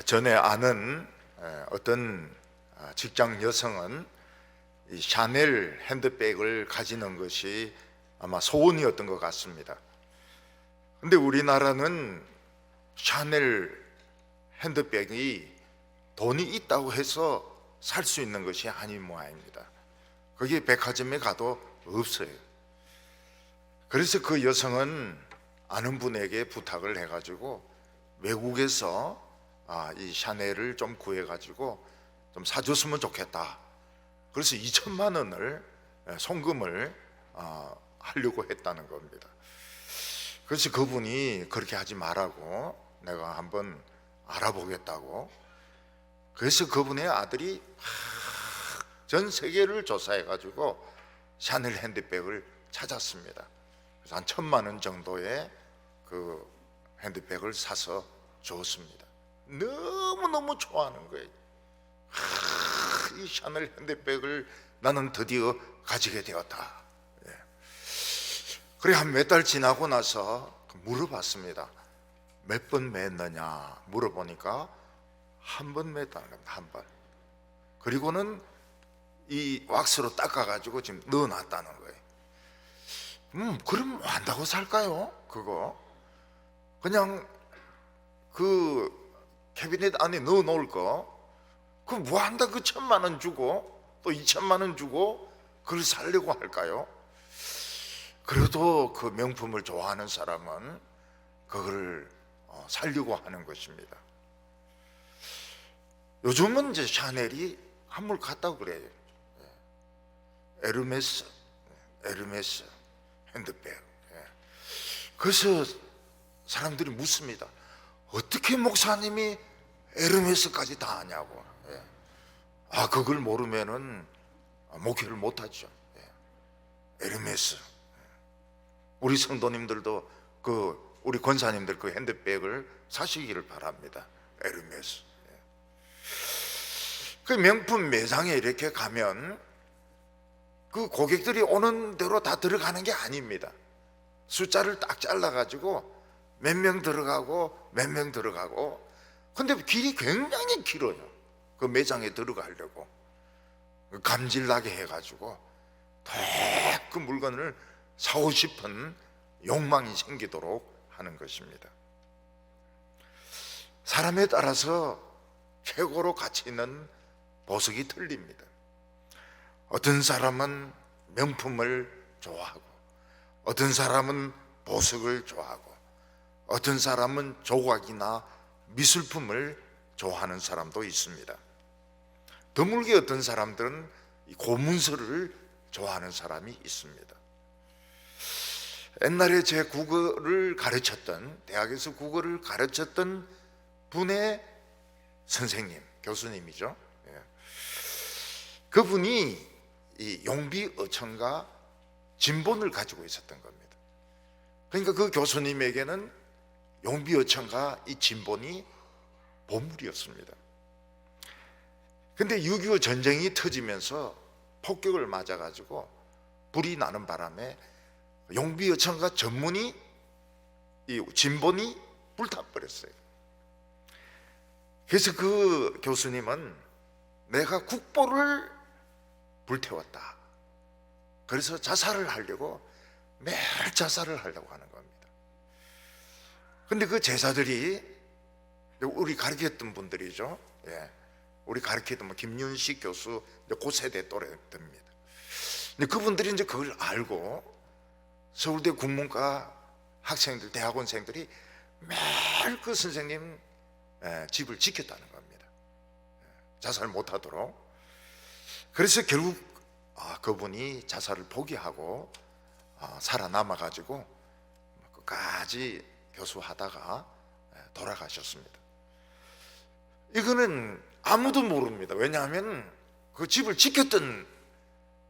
전에 아는 어떤 직장 여성은 이 샤넬 핸드백을 가지는 것이 아마 소원이었던 것 같습니다. 근데 우리나라는 샤넬 핸드백이 돈이 있다고 해서 살 수 있는 것이 아닌 모양입니다. 거기 백화점에 가도 없어요. 그래서 그 여성은 아는 분에게 부탁을 해가지고 외국에서 이 샤넬을 좀 구해가지고 좀 사줬으면 좋겠다. 그래서 2천만 원을 송금을 하려고 했다는 겁니다. 그래서 그분이 그렇게 하지 말라고 내가 한번 알아보겠다고. 그래서 그분의 아들이 전 세계를 조사해가지고 샤넬 핸드백을 찾았습니다. 그래서 한 1,000만 원 정도의 그 핸드백을 사서 줬습니다. 너무너무 좋아하는 거예요. 이 샤넬 핸드백을 나는 드디어 가지게 되었다. 그래 한 몇 달 지나고 나서 물어봤습니다. 몇 번 맸느냐 물어보니까 한 번 맸다는 겁니다. 한 번. 그리고는 이 왁스로 닦아가지고 지금 넣어놨다는 거예요. 그럼 뭐 한다고 살까요? 그거 그냥 그 캐비넷 안에 넣어 놓을 거 그럼 뭐 한다 그 1,000만 원 주고 또 2천만 원 주고 그걸 살려고 할까요? 그래도 그 명품을 좋아하는 사람은 그걸 살려고 하는 것입니다. 요즘은 이제 샤넬이 한물 같다고 그래요. 에르메스 핸드백. 그래서 사람들이 묻습니다. 어떻게 목사님이 에르메스까지 다 아냐고. 그걸 모르면은 목회를 못하죠. 에르메스. 우리 성도님들도 우리 권사님들 그 핸드백을 사시기를 바랍니다. 에르메스. 그 명품 매장에 이렇게 가면 그 고객들이 오는 대로 다 들어가는 게 아닙니다. 숫자를 딱 잘라가지고 몇 명 들어가고 몇 명 들어가고. 근데 길이 굉장히 길어요. 그 매장에 들어가려고 감질나게 해가지고 더 그 물건을 사고 싶은 욕망이 생기도록 하는 것입니다. 사람에 따라서 최고로 가치 있는 보석이 틀립니다. 어떤 사람은 명품을 좋아하고 어떤 사람은 보석을 좋아하고 어떤 사람은 조각이나 미술품을 좋아하는 사람도 있습니다. 드물게 어떤 사람들은 고문서를 좋아하는 사람이 있습니다. 옛날에 제 국어를 가르쳤던 대학에서 국어를 가르쳤던 분의 선생님, 교수님이죠. 그분이 이 용비어천가 진본을 가지고 있었던 겁니다. 그러니까 그 교수님에게는 용비어천가 이 진본이 보물이었습니다. 근데 6.25 전쟁이 터지면서 폭격을 맞아가지고 불이 나는 바람에 용비어천가 전문이 이 진본이 불타버렸어요. 그래서 그 교수님은 내가 국보를 불태웠다. 그래서 자살을 하려고 매일 자살을 하려고 하는 겁니다. 근데 그 제자들이 우리 가르쳤던 분들이죠. 우리 가르쳤던 김윤식 교수 그 세대 또래입니다. 근데 그분들이 이제 그걸 알고 서울대 국문과 학생들, 대학원생들이 매일 그 선생님 집을 지켰다는 겁니다. 자살 못하도록. 그래서 결국 그분이 자살을 포기하고 살아남아가지고 끝까지 교수하다가 돌아가셨습니다. 이거는 아무도 모릅니다. 왜냐하면 그 집을 지켰던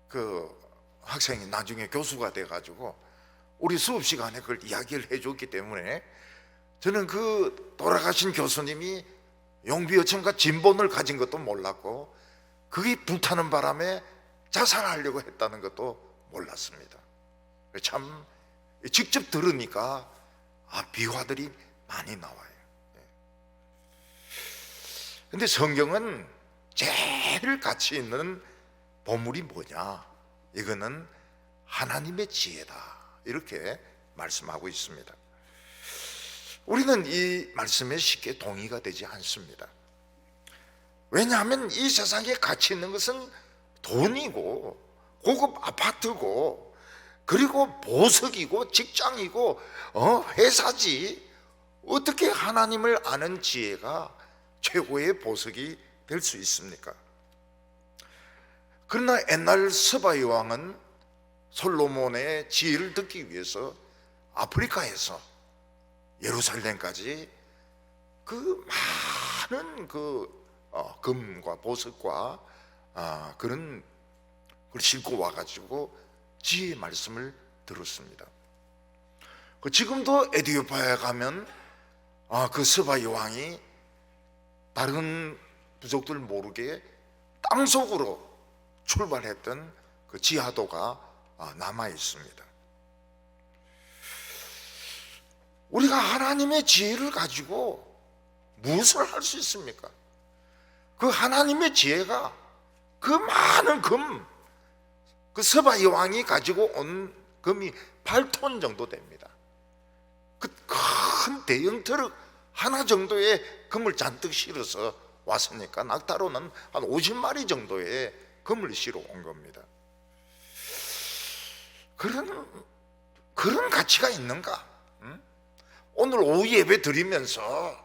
그 학생이 나중에 교수가 돼가지고 우리 수업 시간에 그걸 이야기를 해줬기 때문에 저는 그 돌아가신 교수님이 용비어천가 진본을 가진 것도 몰랐고 그게 불타는 바람에 자살하려고 했다는 것도 몰랐습니다. 참 직접 들으니까 비화들이 많이 나와요. 근데 성경은 제일 가치 있는 보물이 뭐냐? 이거는 하나님의 지혜다, 이렇게 말씀하고 있습니다. 우리는 이 말씀에 쉽게 동의가 되지 않습니다. 왜냐하면 이 세상에 가치 있는 것은 돈이고 고급 아파트고 그리고 보석이고 직장이고 회사지. 어떻게 하나님을 아는 지혜가 최고의 보석이 될 수 있습니까? 그러나 옛날 서바의 왕은 솔로몬의 지혜를 듣기 위해서 아프리카에서 예루살렘까지 그 많은 금과 보석과 그런 걸 싣고 와가지고 지혜의 말씀을 들었습니다. 지금도 에티오피아에 가면 그 서바의 왕이 다른 부족들 모르게 땅속으로 출발했던 그 지하도가 남아 있습니다. 우리가 하나님의 지혜를 가지고 무엇을 할 수 있습니까? 그 하나님의 지혜가 그 많은 금, 그 서바의 왕이 가지고 온 금이 8톤 정도 됩니다. 그 큰 대형 트럭 하나 정도의 금을 잔뜩 실어서 왔으니까 낙타로는 한 50마리 정도의 금을 실어 온 겁니다. 그런 가치가 있는가? 오늘 오후 예배 드리면서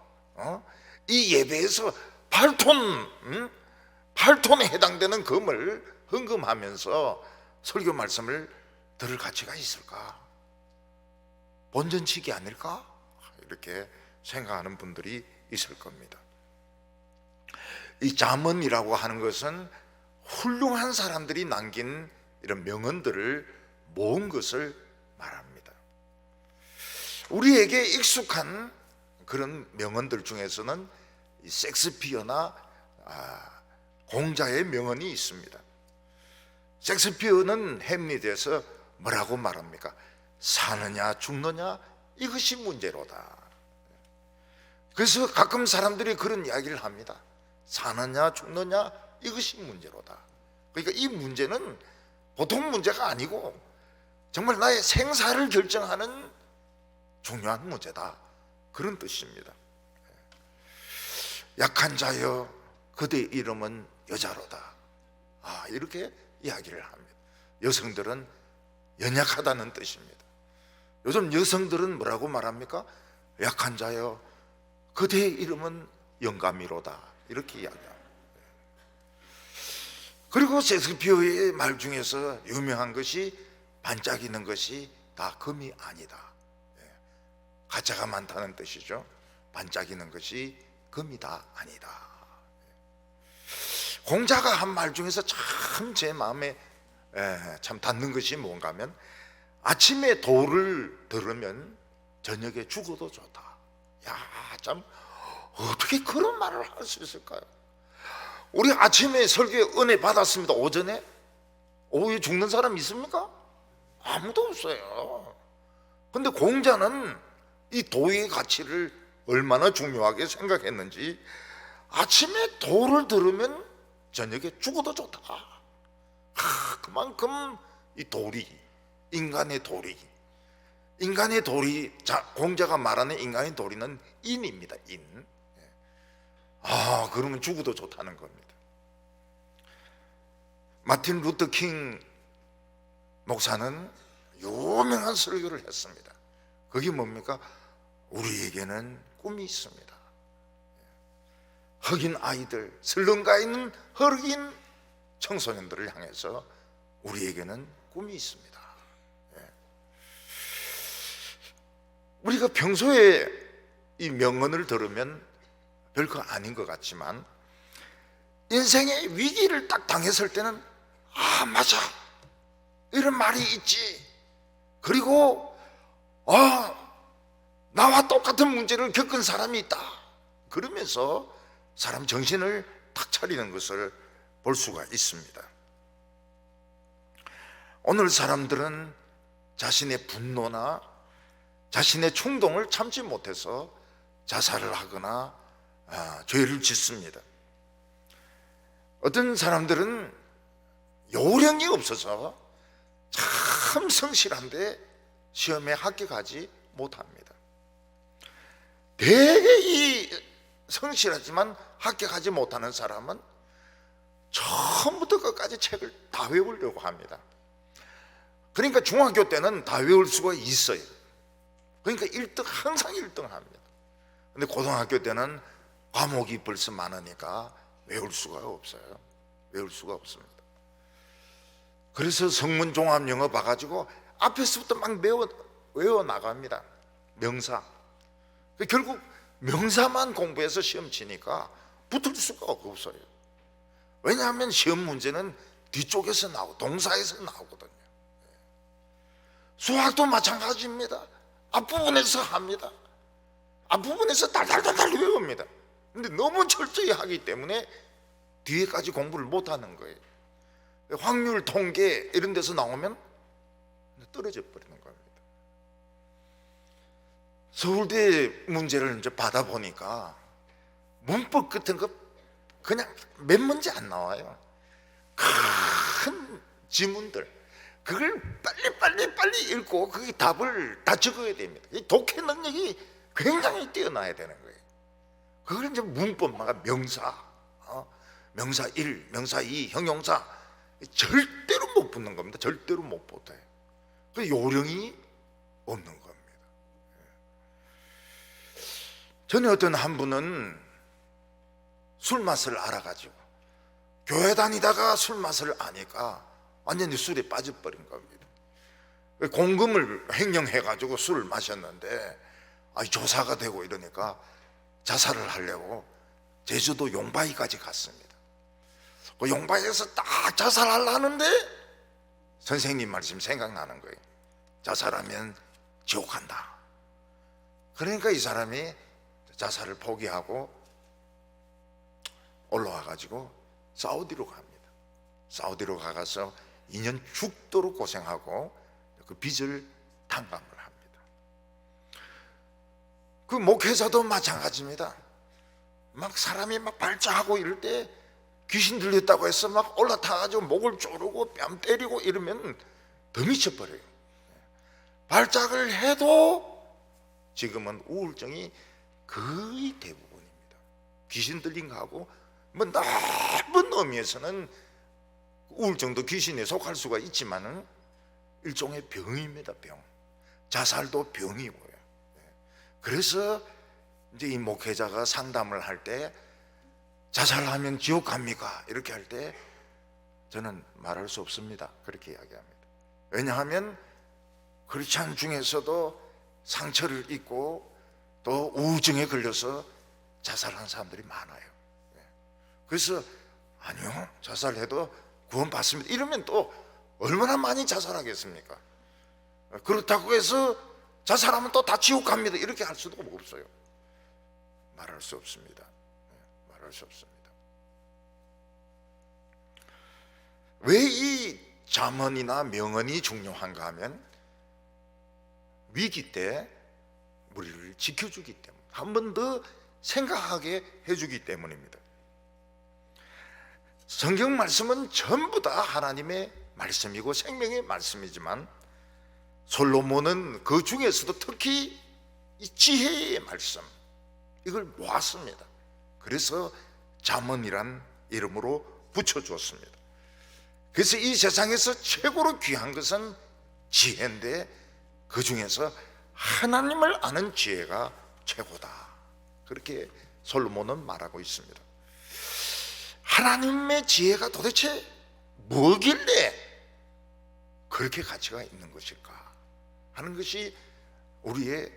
이 예배에서 8톤에 해당되는 금을 헌금하면서 설교 말씀을 들을 가치가 있을까? 본전치기 아닐까? 이렇게 생각하는 분들이 있을 겁니다. 이 잠언이라고 하는 것은 훌륭한 사람들이 남긴 이런 명언들을 모은 것을 말합니다. 우리에게 익숙한 그런 명언들 중에서는 이 셰익스피어나 공자의 명언이 있습니다. 셰익스피어는 햄릿에서 뭐라고 말합니까? 사느냐 죽느냐 이것이 문제로다. 그래서 가끔 사람들이 그런 이야기를 합니다. 사느냐 죽느냐 이것이 문제로다. 그러니까 이 문제는 보통 문제가 아니고 정말 나의 생사를 결정하는 중요한 문제다, 그런 뜻입니다. 약한 자여 그대 이름은 여자로다, 이렇게 이야기를 합니다. 여성들은 연약하다는 뜻입니다. 요즘 여성들은 뭐라고 말합니까? 약한 자여 그대의 이름은 영감이로다, 이렇게 이야기합니다. 그리고 셰익스피어의 말 중에서 유명한 것이 반짝이는 것이 다 금이 아니다, 가짜가 많다는 뜻이죠. 반짝이는 것이 금이 다 아니다. 공자가 한 말 중에서 참 제 마음에 참 닿는 것이 뭔가 하면, 아침에 도를 들으면 저녁에 죽어도 좋다. 야, 참 어떻게 그런 말을 할 수 있을까요? 우리 아침에 설교에 은혜 받았습니다. 오전에? 오후에 죽는 사람 있습니까? 아무도 없어요. 근데 공자는 이 도의 가치를 얼마나 중요하게 생각했는지, 아침에 도를 들으면 저녁에 죽어도 좋다. 그만큼 이 도리, 인간의 도리, 공자가 말하는 인간의 도리는 인입니다. 인. 그러면 죽어도 좋다는 겁니다. 마틴 루터 킹 목사는 유명한 설교를 했습니다. 그게 뭡니까? 우리에게는 꿈이 있습니다. 흑인 아이들, 슬럼가에 있는 흑인 청소년들을 향해서 우리에게는 꿈이 있습니다. 우리가 평소에 이 명언을 들으면 별거 아닌 것 같지만, 인생의 위기를 딱 당했을 때는 맞아, 이런 말이 있지. 그리고 나와 똑같은 문제를 겪은 사람이 있다, 그러면서 사람 정신을 탁 차리는 것을 볼 수가 있습니다. 오늘 사람들은 자신의 분노나 자신의 충동을 참지 못해서 자살을 하거나 죄를 짓습니다. 어떤 사람들은 요령이 없어서 참 성실한데 시험에 합격하지 못합니다. 대개 이 성실하지만 합격하지 못하는 사람은 처음부터 끝까지 책을 다 외우려고 합니다. 그러니까 중학교 때는 다 외울 수가 있어요. 그러니까 1등, 항상 1등 합니다. 근데 고등학교 때는 과목이 벌써 많으니까 외울 수가 없어요. 외울 수가 없습니다. 그래서 성문 종합 영어 봐가지고 앞에서부터 막 외워 나갑니다. 명사. 결국 명사만 공부해서 시험 치니까 붙을 수가 없어요. 왜냐하면 시험 문제는 뒤쪽에서 나오고 동사에서 나오거든요. 수학도 마찬가지입니다. 앞부분에서 합니다. 앞부분에서 달달달달 외웁니다. 근데 너무 철저히 하기 때문에 뒤에까지 공부를 못하는 거예요. 확률 통계 이런 데서 나오면 떨어져 버리는 겁니다. 서울대 문제를 이제 받아보니까 문법 같은 거 그냥 몇 문제 안 나와요. 큰 지문들 그걸 빨리 읽고 그 답을 다 적어야 됩니다. 이 독해 능력이 굉장히 뛰어나야 되는 거예요. 그걸 이제 문법마다 명사, 명사 1, 명사 2, 형용사 절대로 못 붙는 겁니다. 절대로 못 붙어요. 그 요령이 없는 겁니다. 전에 어떤 한 분은 술 맛을 알아가지고 교회 다니다가 술 맛을 아니까 완전히 술에 빠져버린 겁니다. 공금을 횡령해가지고 술을 마셨는데 조사가 되고 이러니까 자살을 하려고 제주도 용바위까지 갔습니다. 그 용바위에서 딱 자살하려는데 선생님 말씀 생각나는 거예요. 자살하면 지옥 간다. 그러니까 이 사람이 자살을 포기하고 올라와가지고 사우디로 갑니다. 사우디로 가서 2년 죽도록 고생하고 그 빚을 탕감을 합니다. 그 목회자도 마찬가지입니다. 막 사람이 막 발작하고 이럴 때 귀신 들렸다고 해서 막 올라타가지고 목을 조르고 뺨 때리고 이러면 더 미쳐버려요. 발작을 해도 지금은 우울증이 거의 대부분입니다. 귀신 들린 거하고 뭐 나쁜 의미에서는 우울증도 귀신에 속할 수가 있지만은 일종의 병입니다. 병. 자살도 병이고요. 그래서 이제 이 목회자가 상담을 할 때 자살하면 지옥 갑니까? 이렇게 할 때 저는 말할 수 없습니다. 그렇게 이야기합니다. 왜냐하면 크리스찬 중에서도 상처를 입고 또 우울증에 걸려서 자살한 사람들이 많아요. 그래서 아니요, 자살해도 구원받습니다. 이러면 또 얼마나 많이 자살하겠습니까? 그렇다고 해서 자살하면 또 다 지옥 갑니다. 이렇게 할 수도 없어요. 말할 수 없습니다. 말할 수 없습니다. 왜 이 잠언이나 명언이 중요한가 하면 위기 때 우리를 지켜주기 때문에 한 번 더 생각하게 해주기 때문입니다. 성경 말씀은 전부 다 하나님의 말씀이고 생명의 말씀이지만 솔로몬은 그 중에서도 특히 이 지혜의 말씀 이걸 모았습니다. 그래서 잠언이란 이름으로 붙여주었습니다. 그래서 이 세상에서 최고로 귀한 것은 지혜인데 그 중에서 하나님을 아는 지혜가 최고다. 그렇게 솔로몬은 말하고 있습니다. 하나님의 지혜가 도대체 뭐길래 그렇게 가치가 있는 것일까 하는 것이 우리의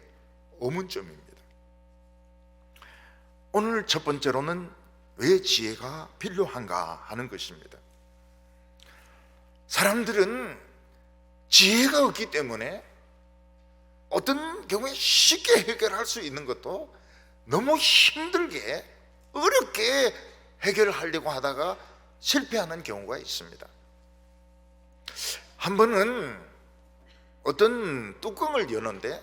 의문점입니다. 오늘 첫 번째로는 왜 지혜가 필요한가 하는 것입니다. 사람들은 지혜가 없기 때문에 어떤 경우에 쉽게 해결할 수 있는 것도 너무 힘들게 어렵게 해결하려고 하다가 실패하는 경우가 있습니다. 한 번은 어떤 뚜껑을 여는데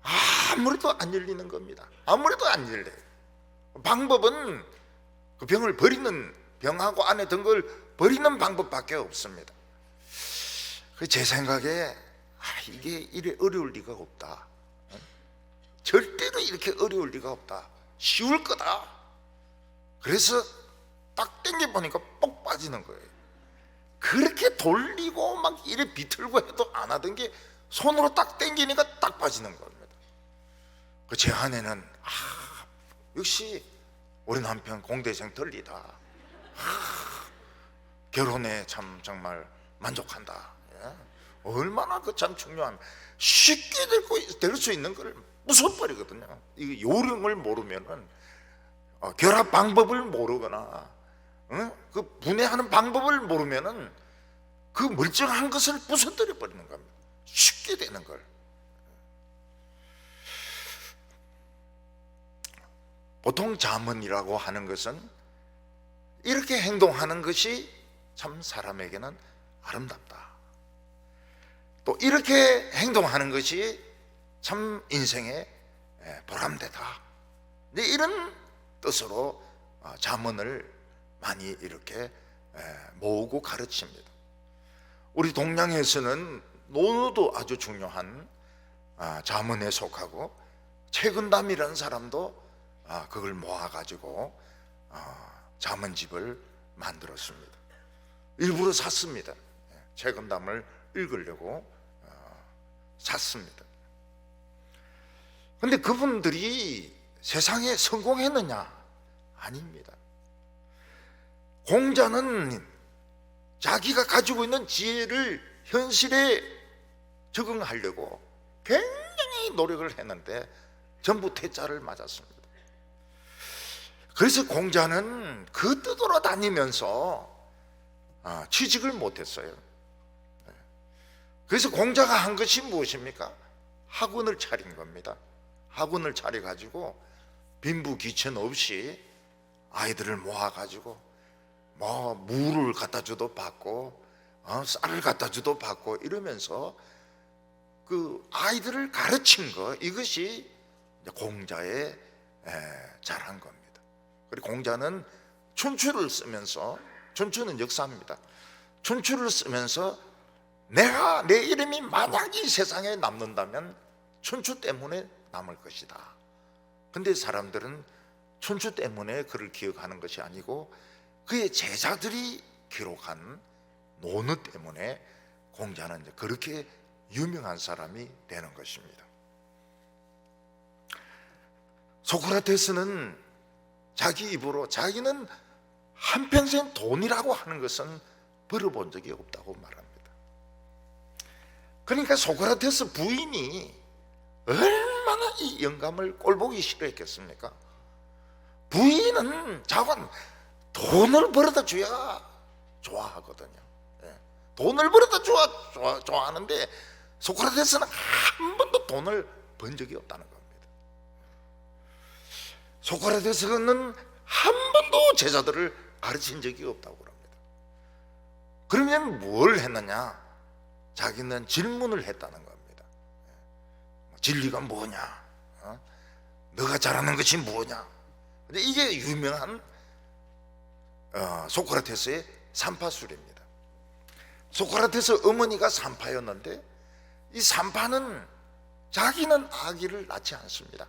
아무래도 안 열리는 겁니다. 아무래도 안 열려요. 방법은 그 병을 버리는 병하고 안에 든 걸 버리는 방법밖에 없습니다. 제 생각에 이게 이래 어려울 리가 없다. 절대로 이렇게 어려울 리가 없다. 쉬울 거다. 그래서 딱 당겨보니까 뻑 빠지는 거예요. 그렇게 돌리고 막 이래 비틀고 해도 안 하던 게 손으로 딱 당기니까 딱 빠지는 겁니다. 제 아내는 역시 우리 남편 공대생 덜리다. 결혼에 참 정말 만족한다. 예? 얼마나 그 참 중요한, 쉽게 될 수 있는 걸 부숴버리거든요. 이 요령을 모르면은 결합 방법을 모르거나 그 분해하는 방법을 모르면은 그 멀쩡한 것을 부숴뜨려 버리는 겁니다. 쉽게 되는 걸. 보통 잠언이라고 하는 것은 이렇게 행동하는 것이 참 사람에게는 아름답다. 또 이렇게 행동하는 것이 참 인생에 보람되다. 이런 뜻으로 잠언을 많이 이렇게 모으고 가르칩니다. 우리 동양에서는 논어도 아주 중요한 잠언에 속하고, 최근담이라는 사람도 그걸 모아가지고 잠언집을 만들었습니다. 일부러 샀습니다. 최근담을 읽으려고 샀습니다. 근데 그분들이 세상에 성공했느냐? 아닙니다. 공자는 자기가 가지고 있는 지혜를 현실에 적응하려고 굉장히 노력을 했는데 전부 퇴짜를 맞았습니다. 그래서 공자는 그 뜻으로 다니면서 취직을 못했어요. 그래서 공자가 한 것이 무엇입니까? 학원을 차린 겁니다. 학원을 차려가지고 빈부귀천 없이 아이들을 모아가지고 뭐 물을 갖다 줘도 받고 쌀을 갖다 줘도 받고 이러면서 그 아이들을 가르친 거, 이것이 공자의 잘한 겁니다. 그리고 공자는 춘추를 쓰면서, 춘추는 역사입니다. 춘추를 쓰면서 내 이름이 만약 이 세상에 남는다면 춘추 때문에 남을 것이다. 근데 사람들은 춘추 때문에 그를 기억하는 것이 아니고 그의 제자들이 기록한 논어 때문에 공자는 이제 그렇게 유명한 사람이 되는 것입니다. 소크라테스는 자기 입으로 자기는 한평생 돈이라고 하는 것은 벌어본 적이 없다고 말합니다. 그러니까 소크라테스 부인이 얼마나 이 영감을 꼴보기 싫어했겠습니까? 부인은 자관 돈을 벌어다 줘야 좋아하거든요. 돈을 벌어다 줘야 좋아하는데 소크라테스는 한 번도 돈을 번 적이 없다는 겁니다. 소크라테스는 한 번도 제자들을 가르친 적이 없다고 합니다. 그러면 뭘 했느냐? 자기는 질문을 했다는 겁니다. 진리가 뭐냐? 너가 잘하는 것이 뭐냐? 근데 이게 유명한 소크라테스의 산파술입니다. 소크라테스 어머니가 산파였는데 이 산파는 자기는 아기를 낳지 않습니다.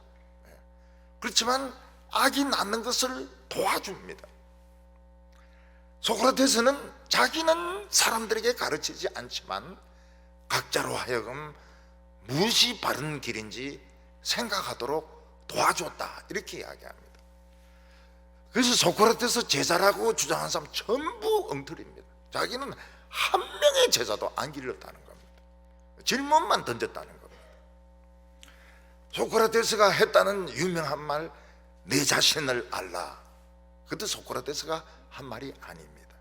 그렇지만 아기 낳는 것을 도와줍니다. 소크라테스는 자기는 사람들에게 가르치지 않지만 각자로 하여금 무엇이 바른 길인지 생각하도록 도와줬다, 이렇게 이야기합니다. 그래서 소크라테스 제자라고 주장한 사람 전부 엉터리입니다. 자기는 한 명의 제자도 안 길렀다는 겁니다. 질문만 던졌다는 겁니다. 소크라테스가 했다는 유명한 말, 내 자신을 알라. 그것도 소크라테스가 한 말이 아닙니다.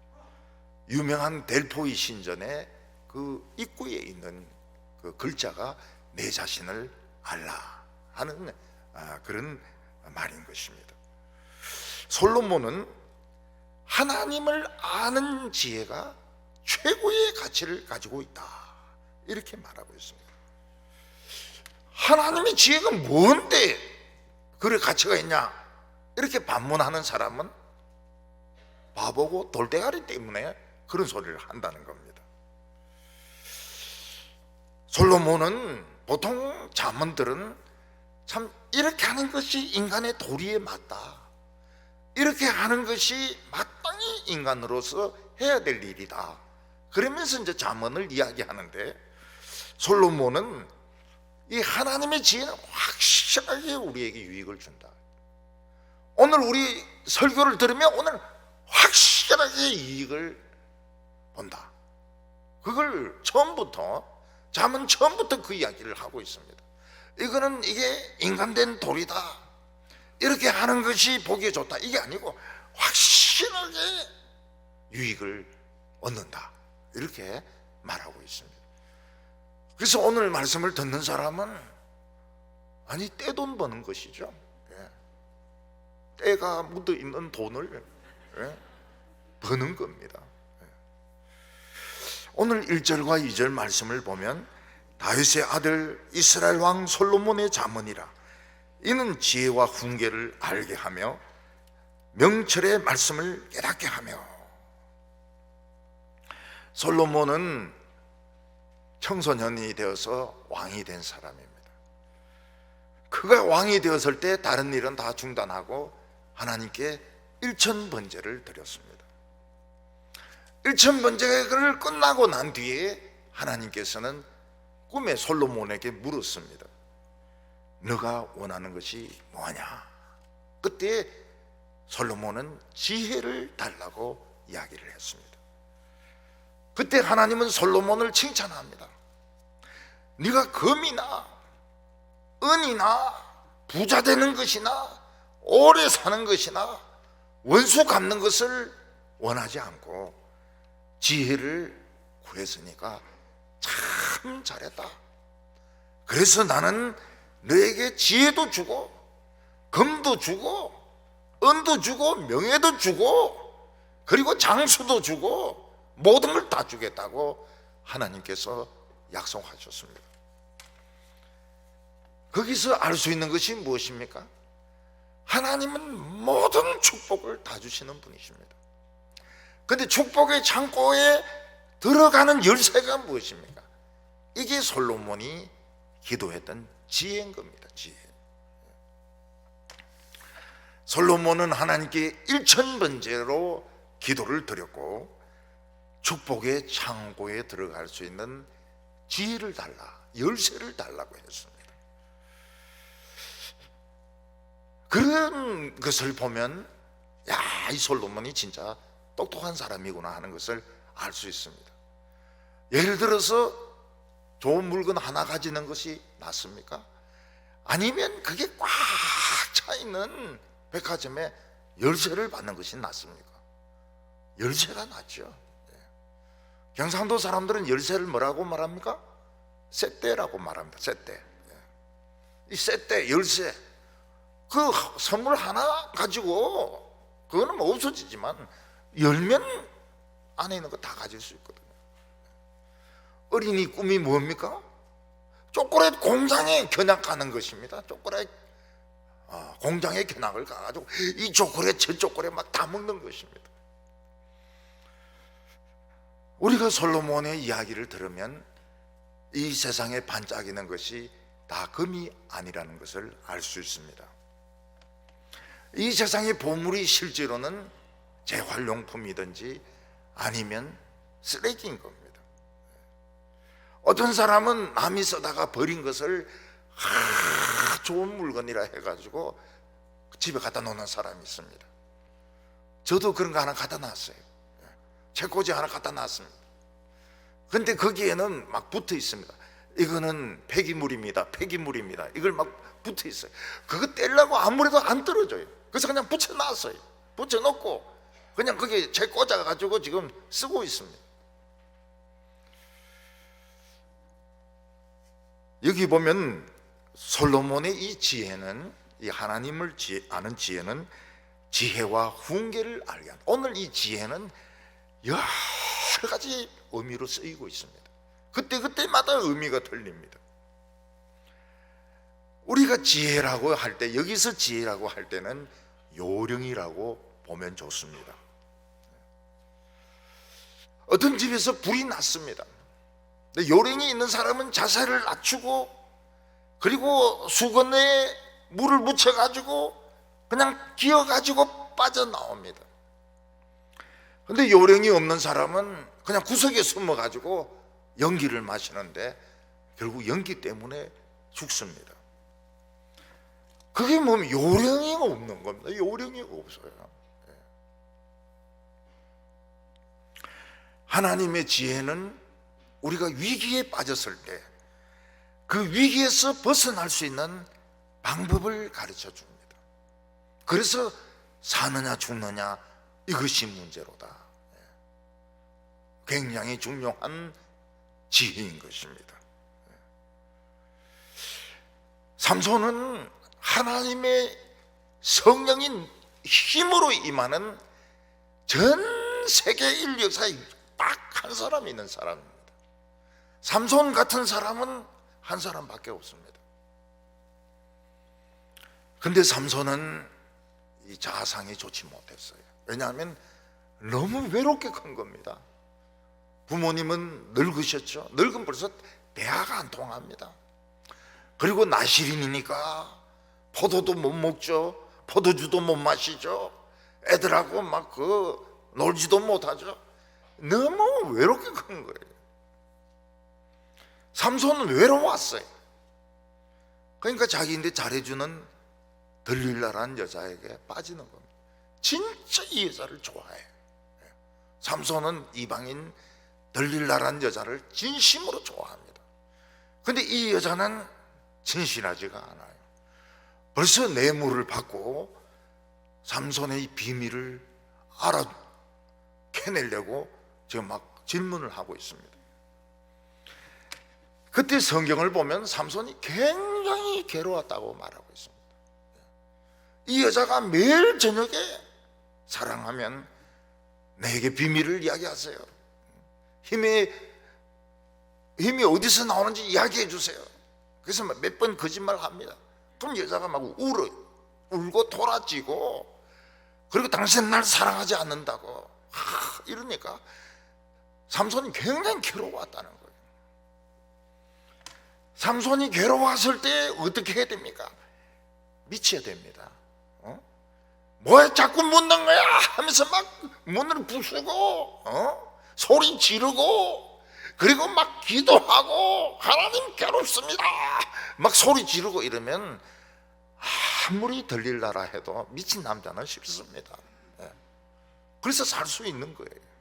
유명한 델포이 신전의 그 입구에 있는 그 글자가 내 자신을 알라 하는 그런 말인 것입니다. 솔로몬은 하나님을 아는 지혜가 최고의 가치를 가지고 있다, 이렇게 말하고 있습니다. 하나님의 지혜가 뭔데 그래 가치가 있냐, 이렇게 반문하는 사람은 바보고 돌대가리 때문에 그런 소리를 한다는 겁니다. 솔로몬은 보통 잠언들은 참 이렇게 하는 것이 인간의 도리에 맞다, 이렇게 하는 것이 마땅히 인간으로서 해야 될 일이다, 그러면서 이제 잠언을 이야기하는데, 솔로몬은 이 하나님의 지혜는 확실하게 우리에게 유익을 준다. 오늘 우리 설교를 들으면 오늘 확실하게 이익을 본다. 그걸 처음부터, 잠언 처음부터 그 이야기를 하고 있습니다. 이거는 이게 인간된 도리다, 이렇게 하는 것이 보기에 좋다, 이게 아니고 확실하게 유익을 얻는다, 이렇게 말하고 있습니다. 그래서 오늘 말씀을 듣는 사람은 아니 떼돈 버는 것이죠. 때가 묻어있는 돈을 버는 겁니다. 오늘 1절과 2절 말씀을 보면, 다윗의 아들 이스라엘 왕 솔로몬의 잠언이라, 이는 지혜와 훈계를 알게 하며 명철의 말씀을 깨닫게 하며. 솔로몬은 청소년이 되어서 왕이 된 사람입니다. 그가 왕이 되었을 때 다른 일은 다 중단하고 하나님께 일천번제를 드렸습니다. 일천번제를 끝나고 난 뒤에 하나님께서는 꿈에 솔로몬에게 물었습니다. 너가 원하는 것이 뭐냐? 그때 솔로몬은 지혜를 달라고 이야기를 했습니다. 그때 하나님은 솔로몬을 칭찬합니다. 네가 금이나 은이나 부자 되는 것이나 오래 사는 것이나 원수 갚는 것을 원하지 않고 지혜를 구했으니까 참 잘했다. 그래서 나는 너에게 지혜도 주고 금도 주고 은도 주고 명예도 주고 그리고 장수도 주고 모든 걸 다 주겠다고 하나님께서 약속하셨습니다. 거기서 알 수 있는 것이 무엇입니까? 하나님은 모든 축복을 다 주시는 분이십니다. 그런데 축복의 창고에 들어가는 열쇠가 무엇입니까? 이게 솔로몬이 기도했던 지혜인 겁니다. 지혜. 솔로몬은 하나님께 일천번제로 기도를 드렸고 축복의 창고에 들어갈 수 있는 지혜를 달라, 열쇠를 달라고 했습니다. 그런 것을 보면 야, 이 솔로몬이 진짜 똑똑한 사람이구나 하는 것을 알 수 있습니다. 예를 들어서 좋은 물건 하나 가지는 것이 낫습니까? 아니면 그게 꽉 차 있는 백화점에 열쇠를 받는 것이 낫습니까? 열쇠가 낫죠. 경상도 사람들은 열쇠를 뭐라고 말합니까? 쇳대라고 말합니다. 쇳대. 이 쇳대, 열쇠, 그 선물 하나 가지고 그거는 뭐 없어지지만 열면 안에 있는 거 다 가질 수 있거든요. 어린이 꿈이 뭡니까? 초콜릿 공장에 견학하는 것입니다. 초콜릿 공장에 견학을 가가지고 이 초콜릿 저 초콜릿 막 다 먹는 것입니다. 우리가 솔로몬의 이야기를 들으면 이 세상에 반짝이는 것이 다 금이 아니라는 것을 알 수 있습니다. 이 세상의 보물이 실제로는 재활용품이든지 아니면 쓰레기인 겁니다. 어떤 사람은 남이 써다가 버린 것을 좋은 물건이라 해가지고 집에 갖다 놓는 사람이 있습니다. 저도 그런 거 하나 갖다 놨어요. 책꽂이 하나 갖다 놨습니다. 근데 거기에는 막 붙어 있습니다. 이거는 폐기물입니다. 폐기물입니다. 이걸 막 붙어 있어요. 그거 떼려고 아무래도 안 떨어져요. 그래서 그냥 붙여놨어요. 붙여놓고 그냥 거기에 책 꽂아가지고 지금 쓰고 있습니다. 여기 보면 솔로몬의 이 지혜는, 이 하나님을 아는 지혜는 지혜와 훈계를 알게 한다. 오늘 이 지혜는 여러 가지 의미로 쓰이고 있습니다. 그때마다 의미가 틀립니다. 우리가 지혜라고 할 때, 여기서 지혜라고 할 때는 요령이라고 보면 좋습니다. 어떤 집에서 불이 났습니다. 근데 요령이 있는 사람은 자세를 낮추고 그리고 수건에 물을 묻혀가지고 그냥 기어가지고 빠져나옵니다. 근데 요령이 없는 사람은 그냥 구석에 숨어가지고 연기를 마시는데 결국 연기 때문에 죽습니다. 그게 뭐면 요령이 없는 겁니다. 요령이 없어요. 하나님의 지혜는 우리가 위기에 빠졌을 때 그 위기에서 벗어날 수 있는 방법을 가르쳐 줍니다. 그래서 사느냐 죽느냐 이것이 문제로다. 굉장히 중요한 지혜인 것입니다. 삼손은 하나님의 성령인 힘으로 임하는 전 세계 인류 역사에 딱 한 사람 있는 사람입니다. 삼손 같은 사람은 한 사람밖에 없습니다. 근데 삼손은 이 자상이 좋지 못했어요. 왜냐하면 너무 외롭게 큰 겁니다. 부모님은 늙으셨죠. 늙은 벌써 대화가 안 통합니다. 그리고 나시린이니까 포도도 못 먹죠. 포도주도 못 마시죠. 애들하고 막 놀지도 못하죠. 너무 외롭게 큰 거예요. 삼손은 외로웠어요. 그러니까 자기인데 잘해주는 들릴라라는 여자에게 빠지는 겁니다. 진짜 이 여자를 좋아해요. 삼손은 이방인 들릴라라는 여자를 진심으로 좋아합니다. 근데 이 여자는 진실하지가 않아요. 벌써 뇌물을 받고 삼손의 비밀을 알아캐내려고 지금 막 질문을 하고 있습니다. 그때 성경을 보면 삼손이 굉장히 괴로웠다고 말하고 있습니다. 이 여자가 매일 저녁에 사랑하면 내게 비밀을 이야기하세요. 힘이 어디서 나오는지 이야기해 주세요. 그래서 몇 번 거짓말 합니다. 그럼 여자가 막 울고 돌아지고, 그리고 당신 날 사랑하지 않는다고 이러니까 삼손이 굉장히 괴로웠다는 거예요. 삼손이 괴로웠을 때 어떻게 해야 됩니까? 미쳐야 됩니다. 뭐에 자꾸 묻는 거야 하면서 막 문을 부수고 소리 지르고, 그리고 막 기도하고 하나님 괴롭습니다 막 소리 지르고 이러면 아무리 들릴라라 해도 미친 남자는 싫습니다. 그래서 살 수 있는 거예요.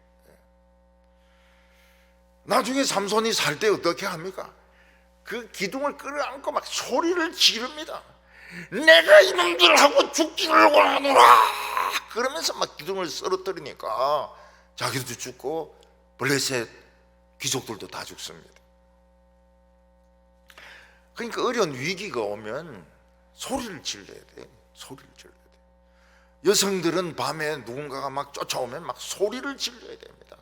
나중에 삼손이 살 때 어떻게 합니까? 그 기둥을 끌어안고 막 소리를 지릅니다. 내가 이놈들하고 죽기를 원하노라 그러면서 막 기둥을 쓰러뜨리니까 자기도 죽고 블레셋 귀족들도 다 죽습니다. 그러니까 어려운 위기가 오면 소리를 질러야 돼. 소리를 질러야 돼. 여성들은 밤에 누군가가 막 쫓아오면 막 소리를 질러야 됩니다.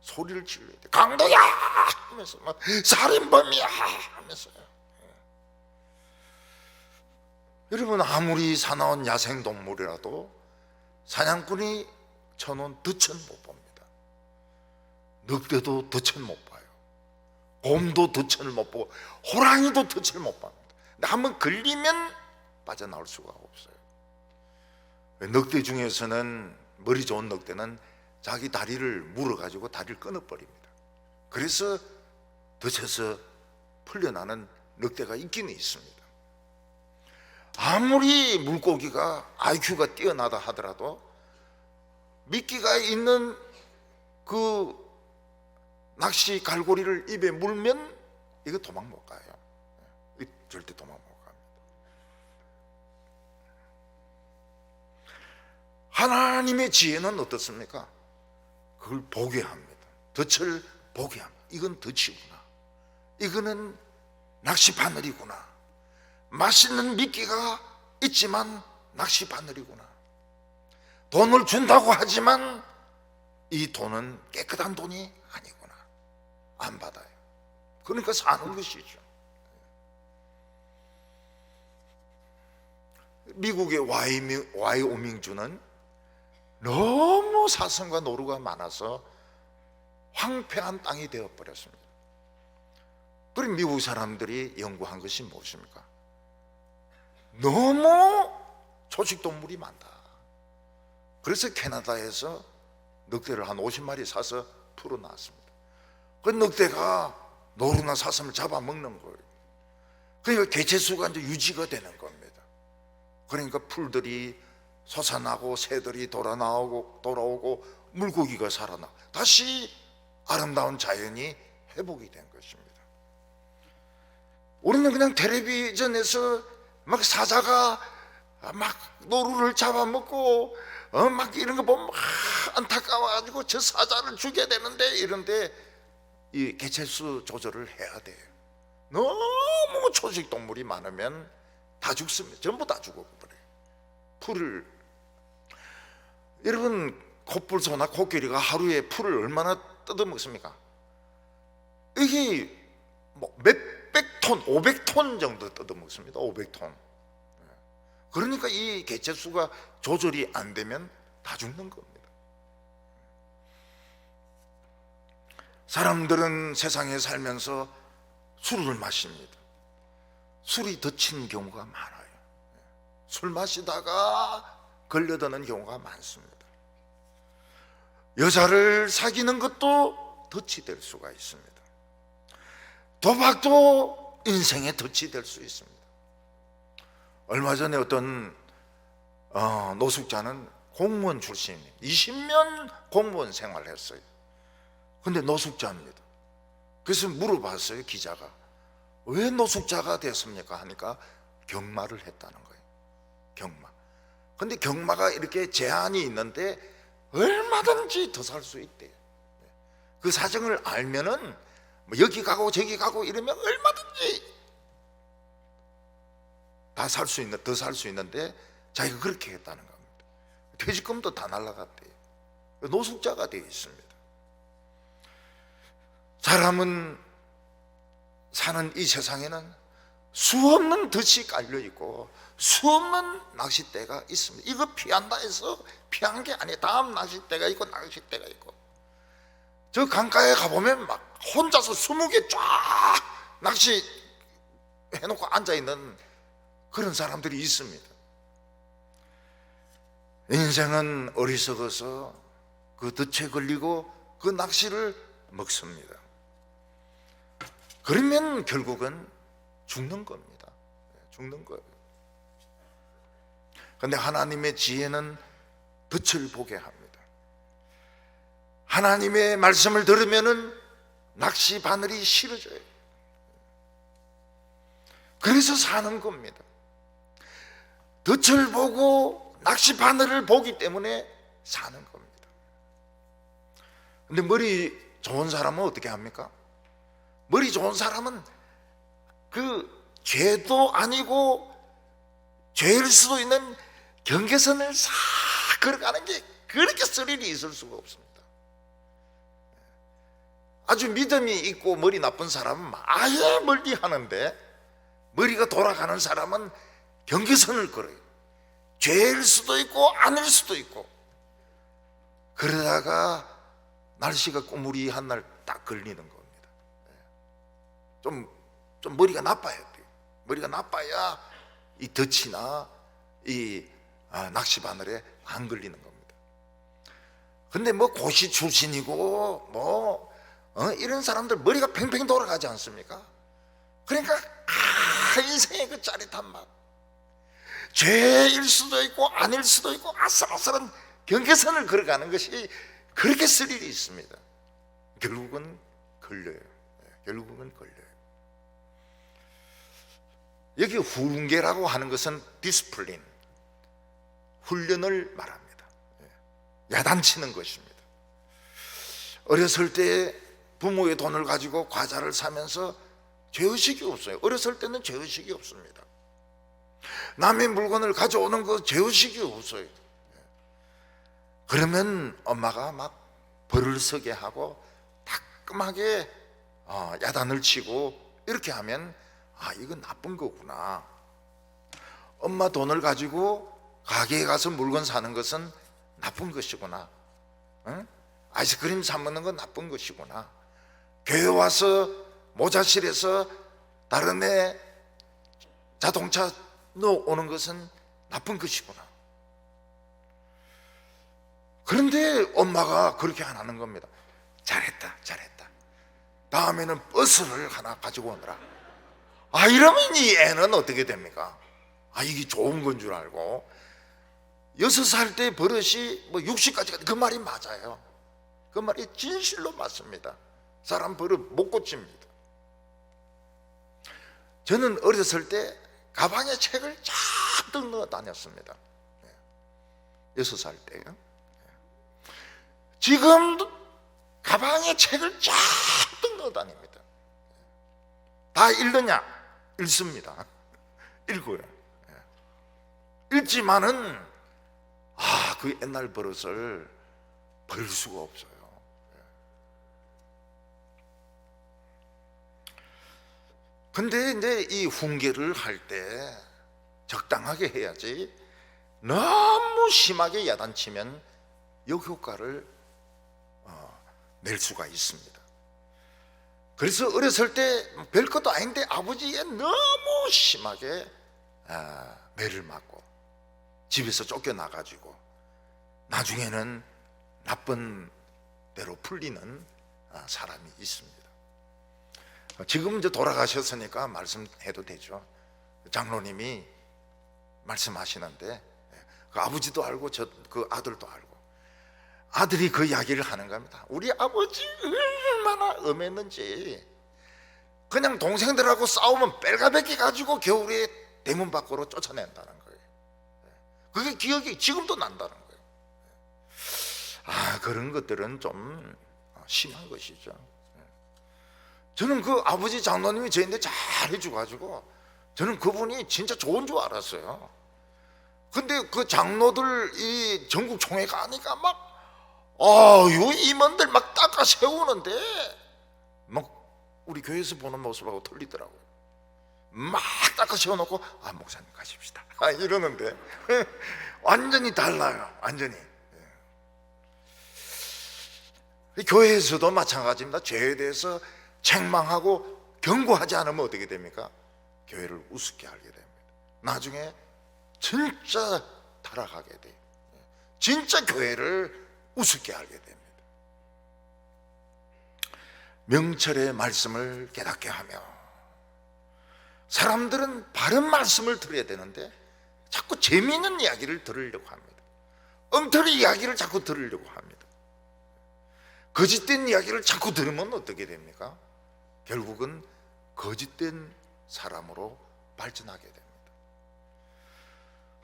소리를 질러야 돼. 강도야 하면서 막 살인범이야 하면서요. 여러분, 아무리 사나운 야생동물이라도 사냥꾼이 쳐놓은 덫은 못 봅니다. 늑대도 덫은 못 봐요. 곰도 덫을 못 보고 호랑이도 덫을 못 봅니다. 근데 한번 걸리면 빠져나올 수가 없어요. 늑대 중에서는 머리 좋은 늑대는 자기 다리를 물어가지고 다리를 끊어버립니다. 그래서 덫에서 풀려나는 늑대가 있기는 있습니다. 아무리 물고기가 IQ가 뛰어나다 하더라도 미끼가 있는 그 낚시 갈고리를 입에 물면 이거 도망 못 가요. 절대 도망 못 갑니다. 하나님의 지혜는 어떻습니까? 그걸 보게 합니다. 덫을 보게 합니다. 이건 덫이구나. 이거는 낚시 바늘이구나. 맛있는 미끼가 있지만 낚시 바늘이구나. 돈을 준다고 하지만 이 돈은 깨끗한 돈이 아니구나. 안 받아요. 그러니까 사는 것이죠. 미국의 와이오밍주는 너무 사슴과 노루가 많아서 황폐한 땅이 되어버렸습니다. 그리고 미국 사람들이 연구한 것이 무엇입니까? 너무 초식동물이 많다. 그래서 캐나다에서 늑대를 한 50마리 사서 풀어놨습니다. 그 늑대가 노루나 사슴을 잡아먹는 거예요. 그러니까 개체수가 이제 유지가 되는 겁니다. 그러니까 풀들이 솟아나고 새들이 돌아오고 물고기가 살아나 다시 아름다운 자연이 회복이 된 것입니다. 우리는 그냥 텔레비전에서 막 사자가 막 노루를 잡아먹고 막 이런 거 보면 막 안타까워가지고 저 사자를 죽여야 되는데 이런데 이 개체수 조절을 해야 돼요. 너무 초식동물이 많으면 다 죽습니다. 전부 다 죽어버려요. 풀을, 여러분 코뿔소나 코끼리가 하루에 풀을 얼마나 뜯어먹습니까? 이게 뭐 몇백 톤, 500톤 정도 뜯어먹습니다. 500톤. 그러니까 이 개체수가 조절이 안 되면 다 죽는 겁니다. 사람들은 세상에 살면서 술을 마십니다. 술이 덧친 경우가 많아요. 술 마시다가 걸려드는 경우가 많습니다. 여자를 사귀는 것도 덫이 될 수가 있습니다. 도박도 인생의 덫이 될 수 있습니다. 얼마 전에 어떤 노숙자는 공무원 출신이에요. 20년 공무원 생활을 했어요. 근데 노숙자입니다. 그래서 물어봤어요, 기자가. 왜 노숙자가 됐습니까? 하니까 경마를 했다는 거예요. 경마. 근데 경마가 이렇게 제한이 있는데 얼마든지 더 살 수 있대요. 그 사정을 알면은 뭐 여기 가고 저기 가고 이러면 얼마든지 다 살 수 있는, 더 살 수 있는데 자기가 그렇게 했다는 겁니다. 퇴직금도 다 날라갔대요. 노숙자가 되어 있습니다. 사람은 사는 이 세상에는 수없는 덫이 깔려 있고 수없는 낚싯대가 있습니다. 이거 피한다 해서 피한 게 아니에요. 다음 낚싯대가 있고 낚싯대가 있고, 저 강가에 가보면 막 혼자서 20개 쫙 낚시 해놓고 앉아있는 그런 사람들이 있습니다. 인생은 어리석어서 그 덫에 걸리고 그 낚시를 먹습니다. 그러면 결국은 죽는 겁니다. 죽는 거예요. 그런데 하나님의 지혜는 덫을 보게 합니다. 하나님의 말씀을 들으면은 낚시 바늘이 싫어져요. 그래서 사는 겁니다. 덫을 보고 낚시 바늘을 보기 때문에 사는 겁니다. 근데 머리 좋은 사람은 어떻게 합니까? 머리 좋은 사람은 그 죄도 아니고 죄일 수도 있는 경계선을 싹 걸어가는 게 그렇게 스릴이 있을 수가 없습니다. 아주 믿음이 있고 머리 나쁜 사람은 아예 멀리 하는데, 머리가 돌아가는 사람은 경계선을 걸어요. 죄일 수도 있고 아닐 수도 있고. 그러다가 날씨가 꾸무리한 날 딱 걸리는 겁니다. 좀 머리가 나빠야 돼요. 머리가 나빠야 이 덫이나 이 낚시 바늘에 안 걸리는 겁니다. 근데 뭐 고시 출신이고 뭐 이런 사람들 머리가 팽팽 돌아가지 않습니까? 그러니까 인생의 그 짜릿한 맛, 죄일 수도 있고 아닐 수도 있고 아슬아슬한 경계선을 걸어가는 것이 그렇게 스릴이 있습니다. 결국은 걸려요. 결국은 걸려요. 여기 훈계라고 하는 것은 디스플린, 훈련을 말합니다. 야단치는 것입니다. 어렸을 때 부모의 돈을 가지고 과자를 사면서 죄의식이 없어요. 어렸을 때는 죄의식이 없습니다. 남의 물건을 가져오는 거 죄의식이 없어요. 그러면 엄마가 막 벌을 서게 하고 따끔하게 야단을 치고 이렇게 하면 이건 나쁜 거구나. 엄마 돈을 가지고 가게에 가서 물건 사는 것은 나쁜 것이구나. 응? 아이스크림 사 먹는 건 나쁜 것이구나. 교회 와서 모자실에서 다른 애 자동차 넣어오는 것은 나쁜 것이구나. 그런데 엄마가 그렇게 안 하는 겁니다. 잘했다, 잘했다. 다음에는 버스를 하나 가지고 오느라. 이러면 이 애는 어떻게 됩니까? 이게 좋은 건 줄 알고 6살 때 버릇이 60까지 그 말이 맞아요. 그 말이 진실로 맞습니다. 사람 버릇 못 고칩니다. 저는 어렸을 때 가방에 책을 잔뜩 넣어 다녔습니다. 6살 때요. 지금도 가방에 책을 잔뜩 넣어 다닙니다. 다 읽느냐? 읽습니다. 읽어요. 읽지만은 그 옛날 버릇을 버릴 수가 없어요. 근데 이제 이 훈계를 할 때 적당하게 해야지, 너무 심하게 야단치면 역효과를 낼 수가 있습니다. 그래서 어렸을 때 별것도 아닌데 아버지에 너무 심하게 매를 맞고 집에서 쫓겨나가지고 나중에는 나쁜 대로 풀리는 사람이 있습니다. 지금 이제 돌아가셨으니까 말씀해도 되죠. 장로님이 말씀하시는데 그 아버지도 알고 그 아들도 알고, 아들이 그 이야기를 하는 겁니다. 우리 아버지 얼마나 엄했는지, 그냥 동생들하고 싸우면 뺄가벗기 가지고 겨울에 대문 밖으로 쫓아낸다는 거예요. 그게 기억이 지금도 난다는 거예요. 그런 것들은 좀 심한 것이죠. 저는 그 아버지 장로님이 저한테 잘 해줘가지고 저는 그분이 진짜 좋은 줄 알았어요. 근데 그 장로들 이 전국 총회 가니까 막 임원들 막 닦아 세우는데 막 우리 교회에서 보는 모습하고 틀리더라고요. 막 닦아 세워놓고 목사님 가십시다 이러는데 완전히 달라요. 완전히. 교회에서도 마찬가지입니다. 죄에 대해서 책망하고 경고하지 않으면 어떻게 됩니까? 교회를 우습게 알게 됩니다. 나중에 진짜 타락하게 돼요. 진짜 교회를 우습게 알게 됩니다. 명철의 말씀을 깨닫게 하며, 사람들은 바른 말씀을 들어야 되는데 자꾸 재미있는 이야기를 들으려고 합니다. 엉터리 이야기를 자꾸 들으려고 합니다. 거짓된 이야기를 자꾸 들으면 어떻게 됩니까? 결국은 거짓된 사람으로 발전하게 됩니다.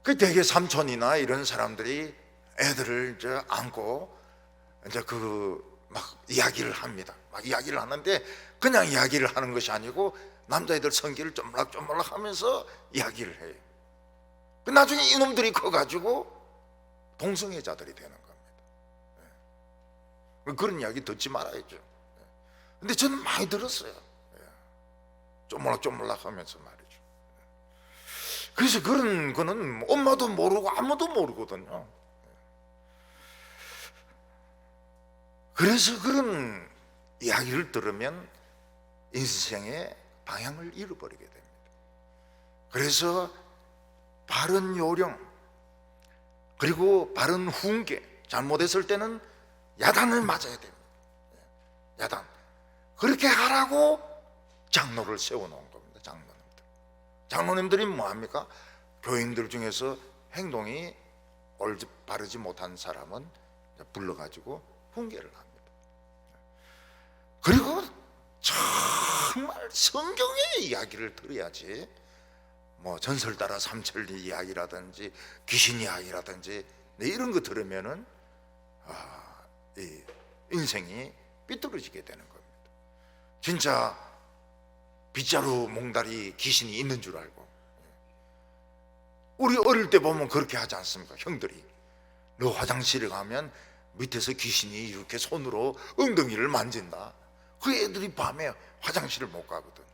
그 대개 삼촌이나 이런 사람들이 애들을 이제 안고 이제 막 이야기를 합니다. 막 이야기를 하는데 그냥 이야기를 하는 것이 아니고 남자애들 성기를 쪼물락쪼물락 하면서 이야기를 해요. 그 나중에 이놈들이 커가지고 동성애자들이 되는 겁니다. 그런 이야기 듣지 말아야죠. 근데 저는 많이 들었어요. 쪼물락쪼물락 하면서 말이죠. 그래서 그런 거는 엄마도 모르고 아무도 모르거든요. 그래서 그런 이야기를 들으면 인생의 방향을 잃어버리게 됩니다. 그래서 바른 요령, 그리고 바른 훈계, 잘못했을 때는 야단을 맞아야 됩니다. 야단. 그렇게 하라고 장로를 세워놓은 겁니다. 장로님들이 뭐합니까? 교인들 중에서 행동이 바르지 못한 사람은 불러가지고 훈계를 합니다. 그리고 정말 성경의 이야기를 들어야지, 뭐 전설 따라 삼천리 이야기라든지 귀신 이야기라든지 이런 거 들으면은 이 인생이 삐뚤어지게 되는 겁니다. 진짜 빗자루 몽다리 귀신이 있는 줄 알고, 우리 어릴 때 보면 그렇게 하지 않습니까? 형들이 너 화장실에 가면 밑에서 귀신이 이렇게 손으로 엉덩이를 만진다. 그 애들이 밤에 화장실을 못 가거든.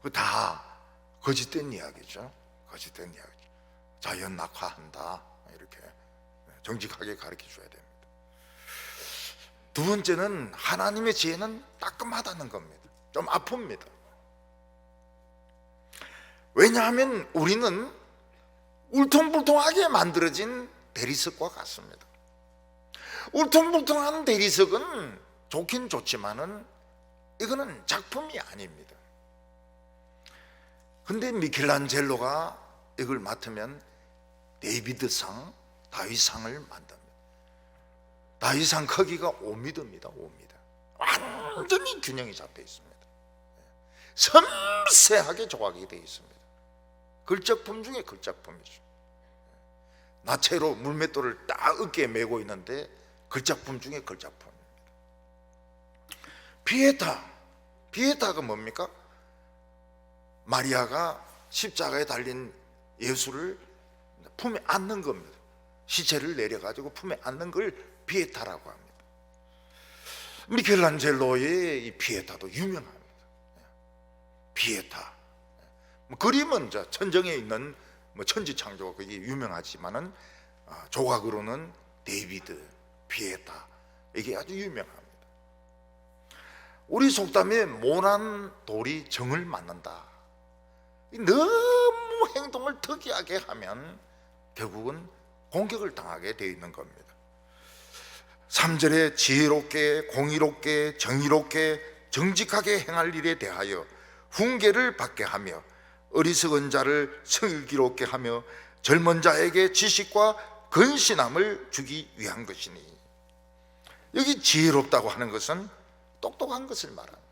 그 다 거짓된 이야기죠. 거짓된 이야기. 자연 낙화한다, 이렇게 정직하게 가르쳐 줘야 됩니다. 두 번째는 하나님의 지혜는 따끔하다는 겁니다. 좀 아픕니다. 왜냐하면 우리는 울퉁불퉁하게 만들어진 대리석과 같습니다. 울퉁불퉁한 대리석은 좋긴 좋지만은 이거는 작품이 아닙니다. 근데 미켈란젤로가 이걸 맡으면 데이비드상, 다윗상을 만듭니다. 다윗상 크기가 5m입니다. 5m. 완전히 균형이 잡혀 있습니다. 섬세하게 조각이 되어 있습니다. 걸작품 중에 걸작품이죠. 나체로 물맷돌을 딱 어깨에 메고 있는데 걸작품 중에 걸작품입니다. 피에타가 뭡니까? 마리아가 십자가에 달린 예수를 품에 안는 겁니다. 시체를 내려가지고 품에 안는 걸 피에타라고 합니다. 미켈란젤로의 이 피에타도 유명합니다. 피에타. 그림은 천정에 있는 천지창조가 그게 유명하지만은 조각으로는 데이비드, 피에타, 이게 아주 유명합니다. 우리 속담에 모난 돌이 정을 맞는다. 너무 행동을 특이하게 하면 결국은 공격을 당하게 되어 있는 겁니다. 3절에 지혜롭게, 공의롭게, 정의롭게, 정직하게 행할 일에 대하여 훈계를 받게 하며 어리석은 자를 슬기롭게 하며 젊은 자에게 지식과 근신함을 주기 위한 것이니. 여기 지혜롭다고 하는 것은 똑똑한 것을 말합니다.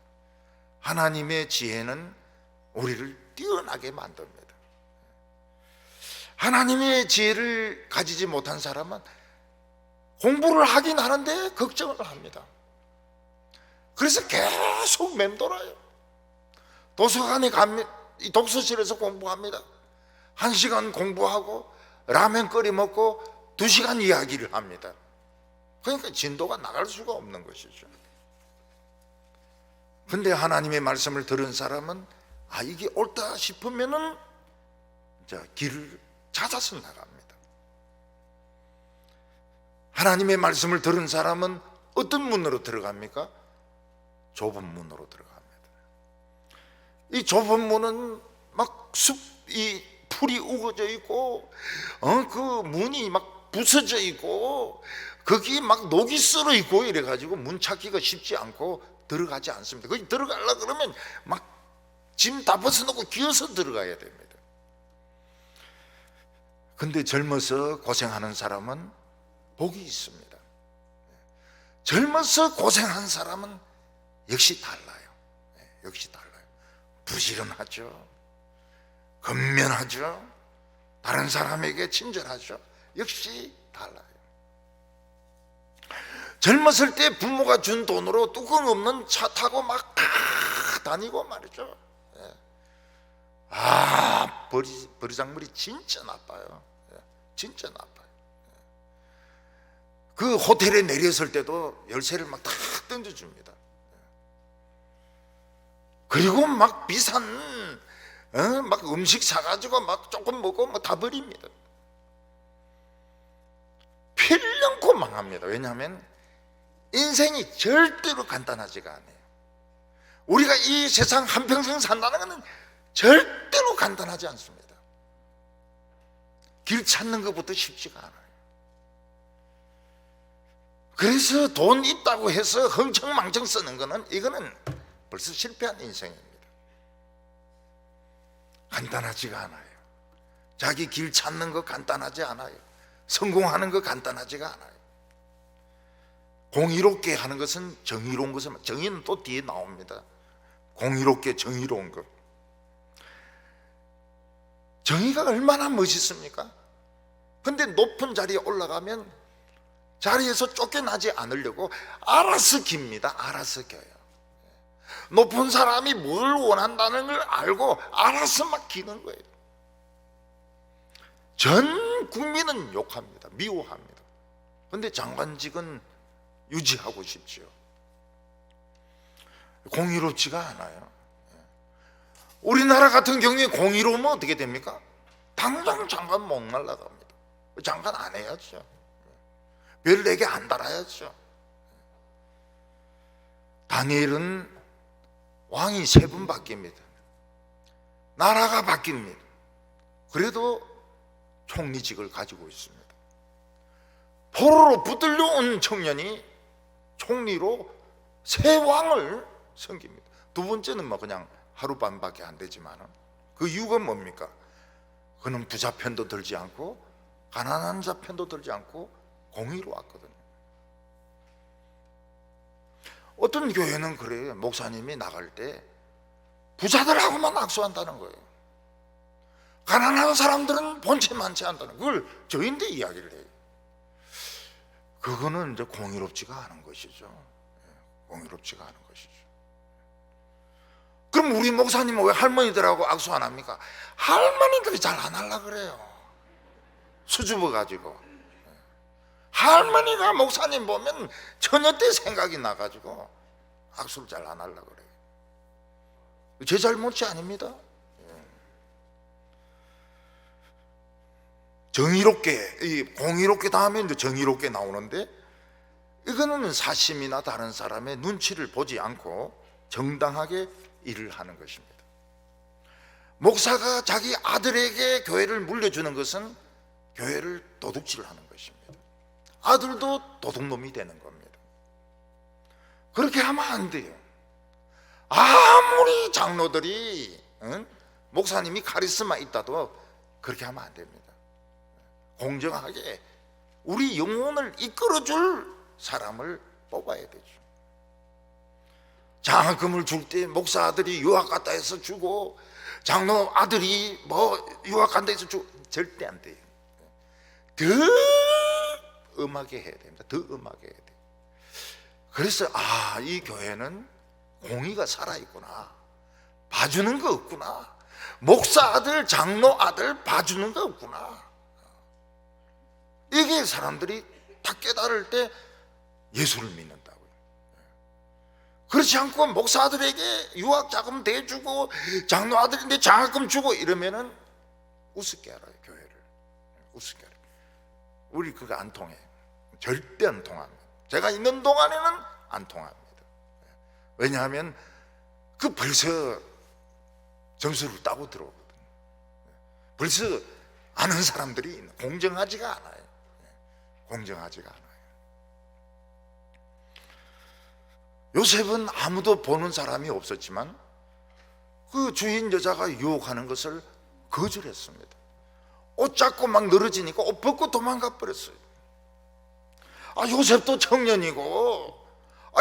하나님의 지혜는 우리를 뛰어나게 만듭니다. 하나님의 지혜를 가지지 못한 사람은 공부를 하긴 하는데 걱정을 합니다. 그래서 계속 맴돌아요. 도서관에 가면 독서실에서 공부합니다. 1시간 공부하고 라면 끓여 먹고 2시간 이야기를 합니다. 그러니까 진도가 나갈 수가 없는 것이죠. 근데 하나님의 말씀을 들은 사람은 이게 옳다 싶으면은 길을 찾아서 나갑니다. 하나님의 말씀을 들은 사람은 어떤 문으로 들어갑니까? 좁은 문으로 들어갑니다. 이 좁은 문은 막 숲이 풀이 우거져 있고 그 문이 막 부서져 있고 거기 막 녹이 쓸어 있고 이래가지고 문 찾기가 쉽지 않고 들어가지 않습니다. 거기 들어가려고 그러면 막 짐 다 벗어놓고 기어서 들어가야 됩니다. 근데 젊어서 고생하는 사람은 복이 있습니다. 젊어서 고생한 사람은 역시 달라요. 역시 달라요. 부지런하죠. 근면하죠. 다른 사람에게 친절하죠. 역시 달라요. 젊었을 때 부모가 준 돈으로 뚜껑 없는 차 타고 막 다니고 말이죠. 버리장물이 진짜 나빠요. 진짜 나빠요. 그 호텔에 내렸을 때도 열쇠를 막 다 던져줍니다. 그리고 막 비싼 막 음식 사가지고 막 조금 먹고 뭐 다 버립니다. 필연코 망합니다. 왜냐하면 인생이 절대로 간단하지가 않아요. 우리가 이 세상 한평생 산다는 것은 절대로 간단하지 않습니다. 길 찾는 것부터 쉽지가 않아요. 그래서 돈 있다고 해서 흥청망청 쓰는 거는 이거는 벌써 실패한 인생입니다. 간단하지가 않아요. 자기 길 찾는 거 간단하지 않아요. 성공하는 거 간단하지가 않아요. 공의롭게 하는 것은 정의로운 것을, 정의는 또 뒤에 나옵니다. 공의롭게 정의로운 것. 정의가 얼마나 멋있습니까? 근데 높은 자리에 올라가면 자리에서 쫓겨나지 않으려고 알아서 깁니다. 알아서 겨요. 높은 사람이 뭘 원한다는 걸 알고 알아서 막 기는 거예요. 전 국민은 욕합니다. 미워합니다. 그런데 장관직은 유지하고 싶지요. 공의롭지가 않아요. 우리나라 같은 경우에 공의로우면 어떻게 됩니까? 당장 장관 못 날라갑니다. 장관 안 해야죠. 별 4개 안 달아야죠. 다니엘은 왕이 3번 바뀝니다. 나라가 바뀝니다. 그래도 총리직을 가지고 있습니다. 포로로 붙들려온 청년이 총리로 새 왕을 섬깁니다. 두 번째는 뭐 그냥 하룻밤밖에 안 되지만 그 이유가 뭡니까? 그는 부자 편도 들지 않고 가난한 자 편도 들지 않고 공의로 왔거든요. 어떤 교회는 그래요. 목사님이 나갈 때 부자들하고만 악수한다는 거예요. 가난한 사람들은 본체 많지 않다는 그걸 저인데 이야기를 해요. 그거는 이제 공의롭지가 않은 것이죠. 공의롭지가 않은 것이죠. 그럼 우리 목사님은 왜 할머니들하고 악수 안 합니까? 할머니들이 잘 안 하려고 그래요. 수줍어 가지고. 할머니가 목사님 보면 처녀 때 생각이 나가지고 악수를 잘 안 하려고 그래요. 제 잘못이 아닙니다. 정의롭게, 이 공의롭게 다음에 이제 정의롭게 나오는데, 이거는 사심이나 다른 사람의 눈치를 보지 않고 정당하게 일을 하는 것입니다. 목사가 자기 아들에게 교회를 물려주는 것은 교회를 도둑질하는 것입니다. 아들도 도둑놈이 되는 겁니다. 그렇게 하면 안 돼요. 아무리 장로들이 목사님이 카리스마 있다도 그렇게 하면 안 됩니다. 공정하게 우리 영혼을 이끌어줄 사람을 뽑아야 되죠. 장학금을 줄 때 목사 아들이 유학 갔다 해서 주고 장로 아들이 뭐 유학 간다 해서 주고 절대 안 돼요. 더 음하게 해야 됩니다. 더 음하게 해야 돼요. 그래서 이 교회는 공의가 살아있구나, 봐주는 거 없구나, 목사 아들 장로 아들 봐주는 거 없구나, 이게 사람들이 다 깨달을 때 예수를 믿는다고요. 그렇지 않고 목사 아들에게 유학 자금 대주고 장로 아들인데 장학금 주고 이러면은 우습게 알아요. 교회를 우습게 알아요. 우리 그거 안 통해요. 절대 안 통합니다. 제가 있는 동안에는 안 통합니다. 왜냐하면 그 벌써 점수를 따고 들어오거든요. 벌써 아는 사람들이 공정하지가 않아요. 공정하지가 않아요. 요셉은 아무도 보는 사람이 없었지만 그 주인 여자가 유혹하는 것을 거절했습니다. 옷 잡고 막 늘어지니까 옷 벗고 도망가 버렸어요. 요셉도 청년이고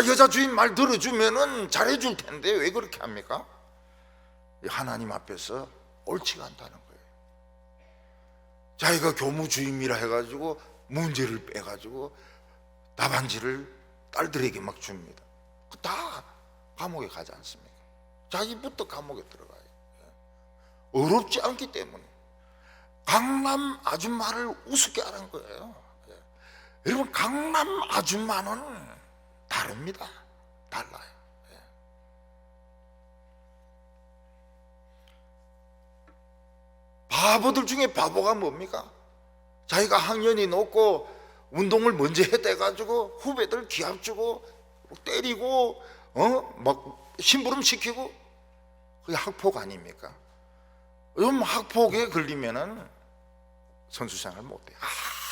여자 주인 말 들어주면은 잘해줄 텐데 왜 그렇게 합니까? 하나님 앞에서 옳지가 않다는 거예요. 자기가 교무주임이라 해가지고 문제를 빼가지고 답안지를 딸들에게 막 줍니다. 다 감옥에 가지 않습니까? 자기부터 감옥에 들어가요. 어렵지 않기 때문에 강남 아줌마를 우습게 하는 거예요. 여러분, 강남 아줌마는 다릅니다. 달라요. 바보들 중에 바보가 뭡니까? 자기가 학년이 높고 운동을 먼저 해대가지고 후배들 기합 주고 때리고 막 심부름 시키고, 그게 학폭 아닙니까? 요즘 학폭에 걸리면은 선수생활 못해.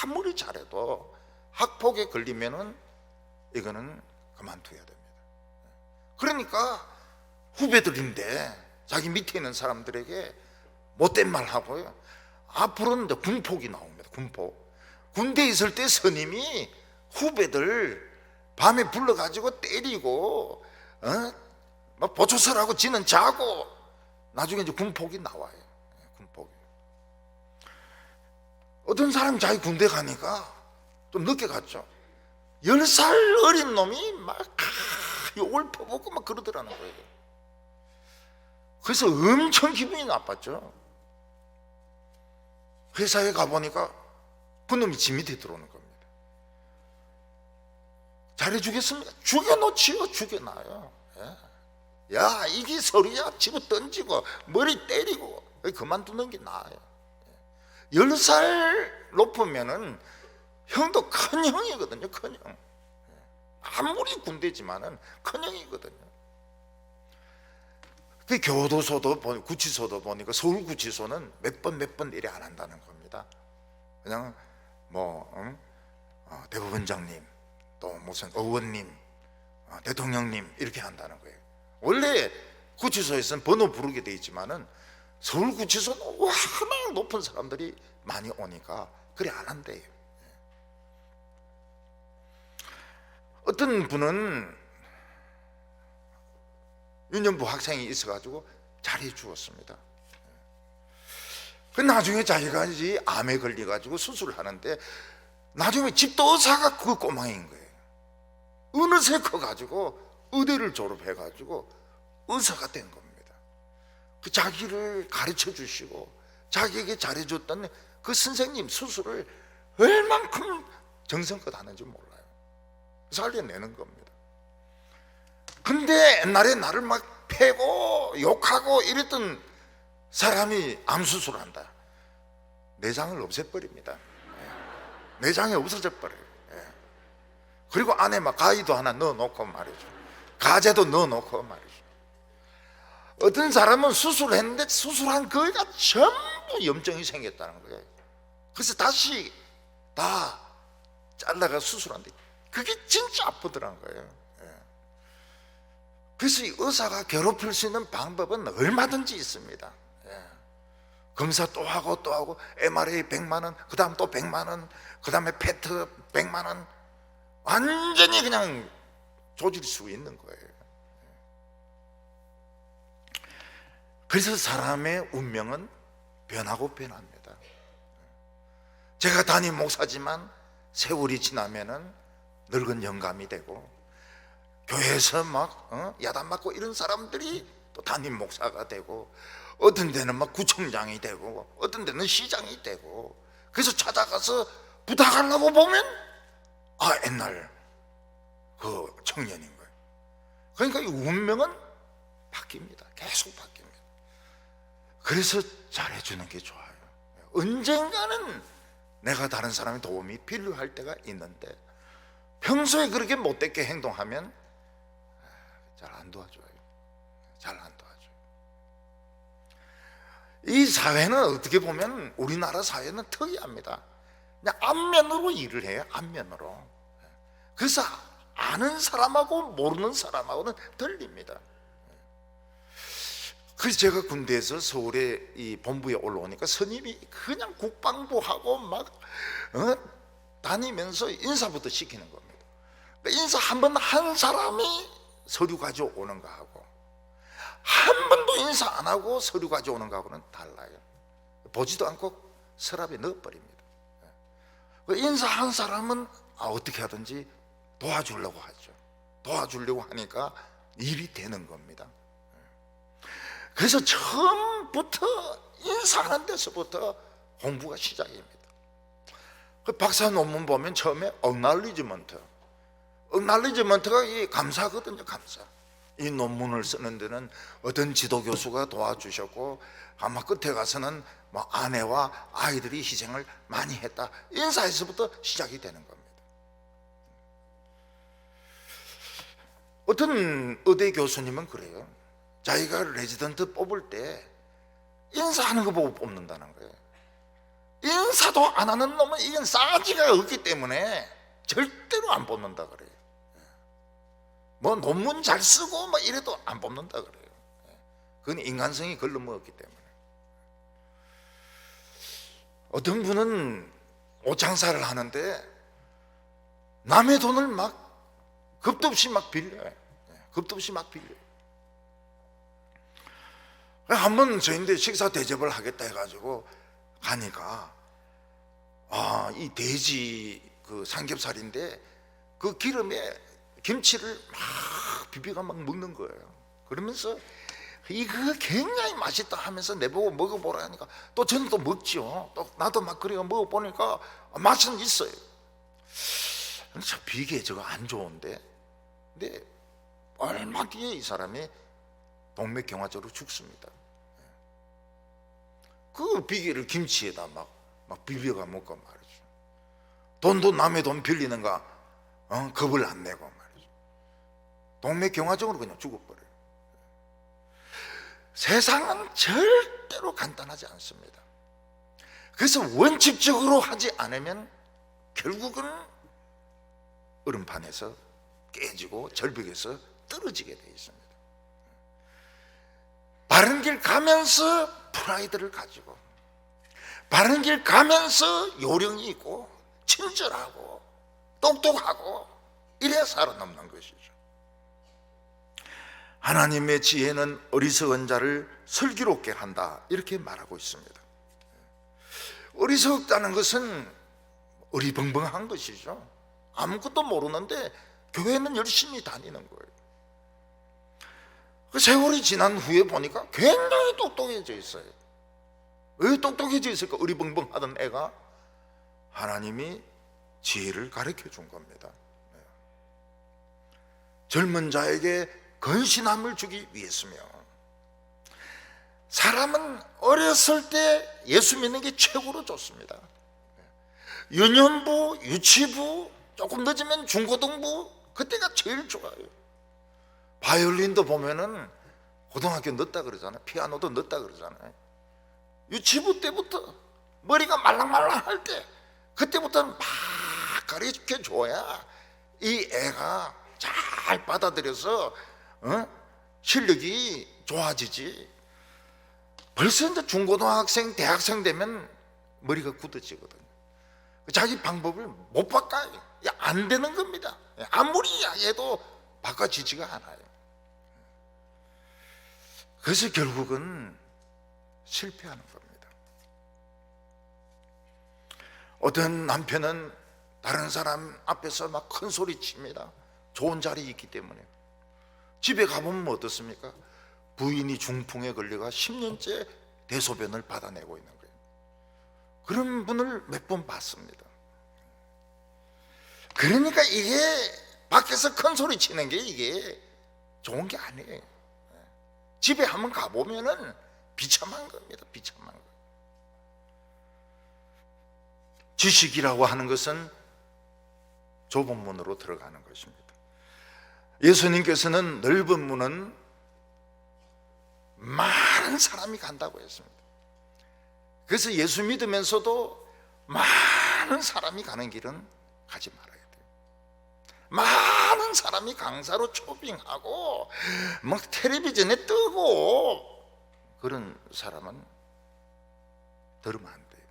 아무리 잘해도 학폭에 걸리면은 이거는 그만둬야 됩니다. 그러니까 후배들인데 자기 밑에 있는 사람들에게 못된 말 하고요. 앞으로는 이제 군폭이 나옵니다. 군폭. 군대에 있을 때 스님이 후배들 밤에 불러가지고 때리고 막 보초설하고 지는 자고 나중에 이제 군폭이 나와요. 군폭이. 어떤 사람이 자기 군대 가니까 좀 늦게 갔죠. 10살 어린 놈이 막 욕을 퍼붓고 막 그러더라는 거예요. 그래서 엄청 기분이 나빴죠. 회사에 가보니까 그 놈이 지 밑에 들어오는 겁니다. 잘해주겠습니까? 죽여놓지요. 죽여놔요. 야, 이게 서류야. 집어 던지고 머리 때리고 그만두는 게 나아요. 10살 높으면은 형도 큰 형이거든요. 큰 형. 아무리 군대지만은 큰형이거든요. 그 교도소도 구치소도 보니까 서울구치소는 몇 번 일이 안 한다는 겁니다. 그냥 대법원장님, 또 무슨 의원님, 대통령님 이렇게 한다는 거예요. 원래 구치소에서는 번호 부르게 돼 있지만은 서울구치소는 워낙 높은 사람들이 많이 오니까 그래 안 한대요. 어떤 분은 유년부 학생이 있어가지고 잘해 주었습니다. 그 나중에 자기가 이제 암에 걸려가지고 수술을 하는데 나중에 집도 의사가 그 꼬망인 거예요. 어느새 커가지고 의대를 졸업해가지고 의사가 된 겁니다. 그 자기를 가르쳐 주시고 자기에게 잘해줬던 그 선생님 수술을 얼만큼 정성껏 하는지 몰라요. 살려내는 겁니다. 근데 옛날에 나를 막 패고 욕하고 이랬던 사람이 암수술한다. 내장을 없애버립니다. 내장이 없어져 버려요. 그리고 안에 막 가위도 하나 넣어놓고 말이죠. 가재도 넣어놓고 말이죠. 어떤 사람은 수술했는데 수술한 거가 전부 염증이 생겼다는 거예요. 그래서 다시 다 잘라가 수술한데 그게 진짜 아프더란 거예요. 그래서 이 의사가 괴롭힐 수 있는 방법은 얼마든지 있습니다. 검사 또 하고 또 하고 MRI 100만 원, 그 다음 또 100만 원, 그 다음에 페트 100만 원, 완전히 그냥 조질 수 있는 거예요. 그래서 사람의 운명은 변하고 변합니다. 제가 담임 목사지만 세월이 지나면은 늙은 영감이 되고 교회에서 막 야단 맞고 이런 사람들이 또 담임 목사가 되고 어떤 데는 막 구청장이 되고 어떤 데는 시장이 되고 그래서 찾아가서 부탁하려고 보면 옛날 그 청년인 거예요. 그러니까 이 운명은 바뀝니다. 계속 바뀝니다. 그래서 잘해주는 게 좋아요. 언젠가는 내가 다른 사람의 도움이 필요할 때가 있는데 평소에 그렇게 못되게 행동하면 잘 안 도와줘요. 잘 안 도와줘요. 이 사회는 어떻게 보면 우리나라 사회는 특이합니다. 그냥 앞면으로 일을 해요. 앞면으로. 그래서 아는 사람하고 모르는 사람하고는 틀립니다. 그래서 제가 군대에서 서울에 이 본부에 올라오니까 스님이 그냥 국방부하고 막 다니면서 인사부터 시키는 겁니다. 인사 한 번 한 사람이 서류 가져오는 거하고 한 번도 인사 안 하고 서류 가져오는 거하고는 달라요. 보지도 않고 서랍에 넣어버립니다. 인사한 사람은 어떻게 하든지 도와주려고 하죠. 도와주려고 하니까 일이 되는 겁니다. 그래서 처음부터 인사하는 데서부터 공부가 시작입니다. 그 박사 논문 보면 처음에 억날리지먼트가 이 감사거든요. 감사. 이 논문을 쓰는 데는 어떤 지도 교수가 도와주셨고 아마 끝에 가서는 뭐 아내와 아이들이 희생을 많이 했다. 인사에서부터 시작이 되는 겁니다. 어떤 의대 교수님은 그래요. 자기가 레지던트 뽑을 때 인사하는 거 보고 뽑는다는 거예요. 인사도 안 하는 놈은 이건 싸지가 없기 때문에 절대로 안 뽑는다 그래요. 뭐 논문 잘 쓰고 뭐 이래도 안 뽑는다 그래요. 그건 인간성이 걸러먹었기 때문에. 어떤 분은 옷장사를 하는데 남의 돈을 막 겁도 없이 막 빌려요. 겁도 없이 막 빌려요. 한번 저희인데 식사 대접을 하겠다 해가지고 가니까 이 돼지 그 삼겹살인데 그 기름에 김치를 막 비비가 막 먹는 거예요. 그러면서 이거 굉장히 맛있다 하면서 내보고 먹어보라 하니까 또 저는 또 먹죠. 또 나도 막 그래 먹어보니까 맛은 있어요. 저 비계 저거 안 좋은데. 근데 얼마 뒤에 이 사람이 동맥경화증으로 죽습니다. 그 비계를 김치에다 막 비벼가 먹고 말이죠. 돈도 남의 돈 빌리는가 겁을 안 내고 말이죠. 동맥경화증으로 그냥 죽어버려요. 세상은 절대로 간단하지 않습니다. 그래서 원칙적으로 하지 않으면 결국은 얼음판에서 깨지고 절벽에서 떨어지게 되어 있습니다. 바른 길 가면서 프라이드를 가지고, 바른 길 가면서 요령이 있고 친절하고 똑똑하고 이래야 살아남는 것이죠. 하나님의 지혜는 어리석은 자를 슬기롭게 한다, 이렇게 말하고 있습니다. 어리석다는 것은 어리벙벙한 것이죠. 아무것도 모르는데 교회는 열심히 다니는 거예요. 그 세월이 지난 후에 보니까 굉장히 똑똑해져 있어요. 왜 똑똑해져 있을까? 어리벙벙하던 애가 하나님이 지혜를 가르쳐 준 겁니다. 젊은 자에게 건신함을 주기 위해서며, 사람은 어렸을 때 예수 믿는 게 최고로 좋습니다. 유년부, 유치부, 조금 늦으면 중고등부, 그때가 제일 좋아요. 바이올린도 보면은 고등학교 늦다 그러잖아요. 피아노도 늦다 그러잖아요. 유치부 때부터 머리가 말랑말랑할 때, 그때부터는 막 가르쳐 줘야 이 애가 잘 받아들여서 실력이 좋아지지. 벌써 이제 중고등학생, 대학생 되면 머리가 굳어지거든요. 자기 방법을 못 바꿔요. 안 되는 겁니다. 아무리 이야기해도 바꿔지지가 않아요. 그래서 결국은 실패하는 겁니다. 어떤 남편은 다른 사람 앞에서 막 큰 소리 칩니다. 좋은 자리에 있기 때문에. 집에 가보면 어떻습니까? 부인이 중풍에 걸려가 10년째 대소변을 받아내고 있는 거예요. 그런 분을 몇 번 봤습니다. 그러니까 이게 밖에서 큰 소리 치는 게 이게 좋은 게 아니에요. 집에 한번 가보면은 비참한 겁니다. 비참한 거. 지식이라고 하는 것은 좁은 문으로 들어가는 것입니다. 예수님께서는 넓은 문은 많은 사람이 간다고 했습니다. 그래서 예수 믿으면서도 많은 사람이 가는 길은 가지 말아야 돼요. 많은 사람이 강사로 초빙하고 막 텔레비전에 뜨고 그런 사람은 들으면 안 돼요.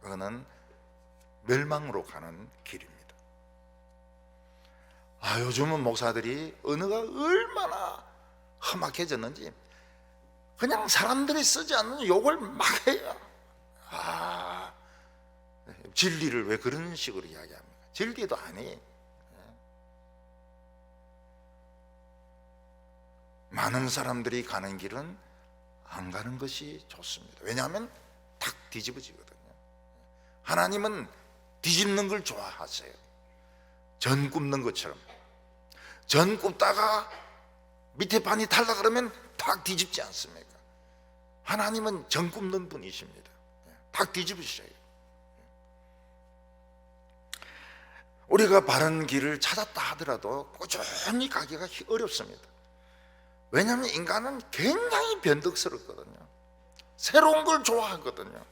그거는 멸망으로 가는 길입니다. 요즘은 목사들이 언어가 얼마나 험악해졌는지 그냥 사람들이 쓰지 않는 욕을 막 해요. 진리를 왜 그런 식으로 이야기합니까? 진리도 아니. 많은 사람들이 가는 길은 안 가는 것이 좋습니다. 왜냐하면 탁 뒤집어지거든요. 하나님은 뒤집는 걸 좋아하세요. 전 굽는 것처럼. 전 굽다가 밑에 반이 탈라 그러면 탁 뒤집지 않습니까? 하나님은 전 굽는 분이십니다. 탁 뒤집으셔요. 우리가 바른 길을 찾았다 하더라도 꾸준히 가기가 어렵습니다. 왜냐하면 인간은 굉장히 변덕스럽거든요. 새로운 걸 좋아하거든요.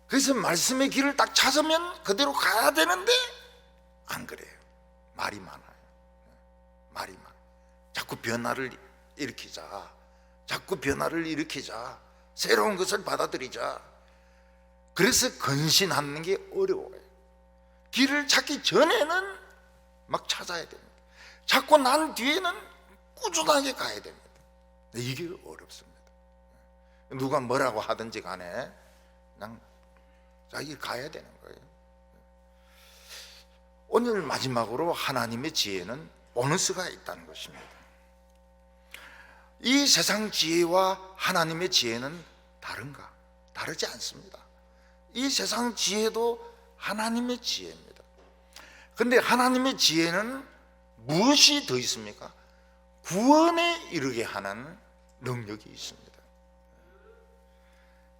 그래서 말씀의 길을 딱 찾으면 그대로 가야 되는데 안 그래요. 말이 많아요. 말이 많아요. 자꾸 변화를 일으키자. 자꾸 변화를 일으키자. 새로운 것을 받아들이자. 그래서 근신하는 게 어려워요. 길을 찾기 전에는 막 찾아야 됩니다. 찾고 난 뒤에는 꾸준하게 가야 됩니다. 이게 어렵습니다. 누가 뭐라고 하든지 간에 그냥 자기 가야 되는 거예요. 오늘 마지막으로 하나님의 지혜는 보너스가 있다는 것입니다. 이 세상 지혜와 하나님의 지혜는 다른가? 다르지 않습니다. 이 세상 지혜도 하나님의 지혜입니다. 그런데 하나님의 지혜는 무엇이 더 있습니까? 구원에 이르게 하는 능력이 있습니다.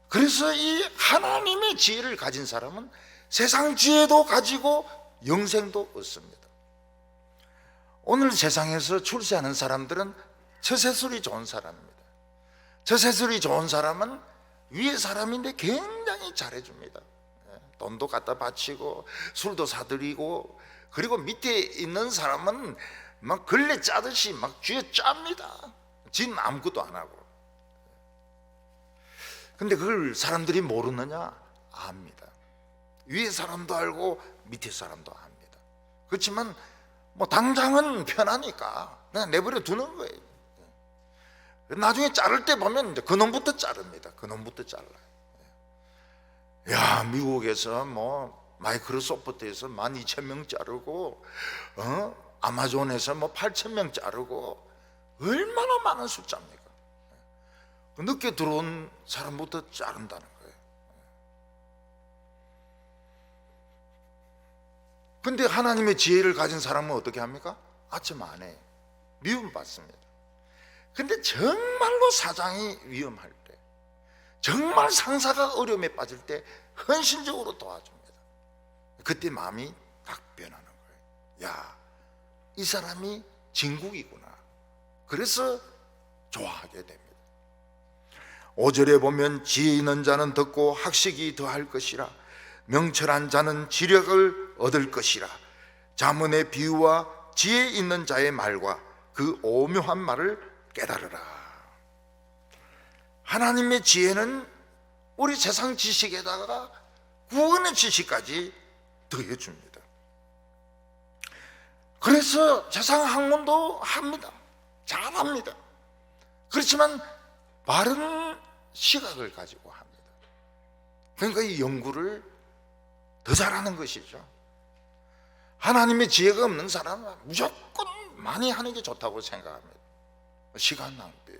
그래서 이 하나님의 지혜를 가진 사람은 세상 지혜도 가지고 영생도 얻습니다. 오늘 세상에서 출세하는 사람들은 처세술이 좋은 사람입니다. 처세술이 좋은 사람은 위에 사람인데 굉장히 잘해줍니다. 돈도 갖다 바치고 술도 사드리고, 그리고 밑에 있는 사람은 막 걸레 짜듯이 막 쥐어 짭니다. 지는 아무것도 안 하고. 근데 그걸 사람들이 모르느냐? 압니다. 위에 사람도 알고 밑에 사람도 압니다. 그렇지만 뭐 당장은 편하니까 그냥 내버려 두는 거예요. 나중에 자를 때 보면 이제 그놈부터 자릅니다. 그놈부터 잘라요. 야, 미국에서 뭐 마이크로소프트에서 12,000명 자르고, 아마존에서 뭐 8,000명 자르고, 얼마나 많은 숫자입니까? 늦게 들어온 사람부터 자른다는 거예요. 근데 하나님의 지혜를 가진 사람은 어떻게 합니까? 아침 안 해요. 미움 받습니다. 근데 정말로 사장이 위험할 때, 정말 상사가 어려움에 빠질 때 헌신적으로 도와줍니다. 그때 마음이 딱 변하는 거예요. 야, 이 사람이 진국이구나. 그래서 좋아하게 됩니다. 5절에 보면 지혜 있는 자는 듣고 학식이 더할 것이라, 명철한 자는 지력을 얻을 것이라. 자문의 비유와 지혜 있는 자의 말과 그 오묘한 말을 깨달으라. 하나님의 지혜는 우리 세상 지식에다가 구원의 지식까지 더해줍니다. 그래서 세상 학문도 합니다. 잘합니다. 그렇지만 바른 시각을 가지고 합니다. 그러니까 이 연구를 더 잘하는 것이죠. 하나님의 지혜가 없는 사람은 무조건 많이 하는 게 좋다고 생각합니다. 시간 낭비.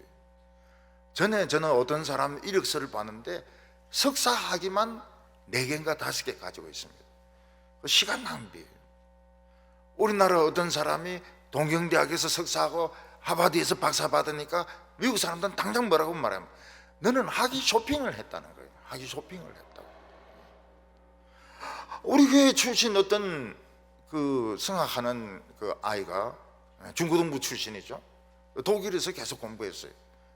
전에 저는 어떤 사람 이력서를 봤는데 석사 학위만 4개인가 5개 가지고 있습니다. 시간 낭비. 우리나라 어떤 사람이 동경대학에서 석사하고 하버드에서 박사 받으니까 미국 사람들은 당장 뭐라고 말하면, 너는 학위 쇼핑을 했다는 거예요. 학위 쇼핑을 했다고. 우리 교회 출신 어떤 그 성악하는 그 아이가 중고등부 출신이죠. 독일에서 계속 공부했어요.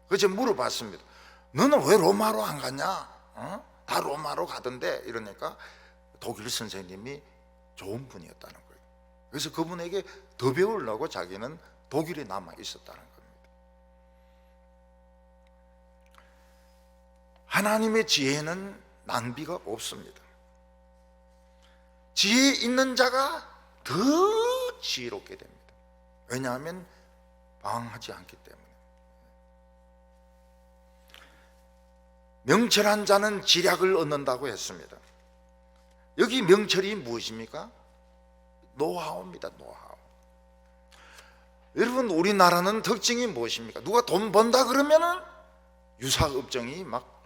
그래서 물어봤습니다. 너는 왜 로마로 안 갔냐? 다 로마로 가던데. 이러니까 독일 선생님이 좋은 분이었다는 거예요. 그래서 그분에게 더 배우려고 자기는 독일에 남아 있었다는 겁니다. 하나님의 지혜는 낭비가 없습니다. 지혜 있는 자가 더 지혜롭게 됩니다. 왜냐하면 방황하지 않기 때문에. 명철한 자는 지략을 얻는다고 했습니다. 여기 명철이 무엇입니까? 노하우입니다. 노하우. 여러분, 우리나라는 특징이 무엇입니까? 누가 돈 번다 그러면은 유사업종이 막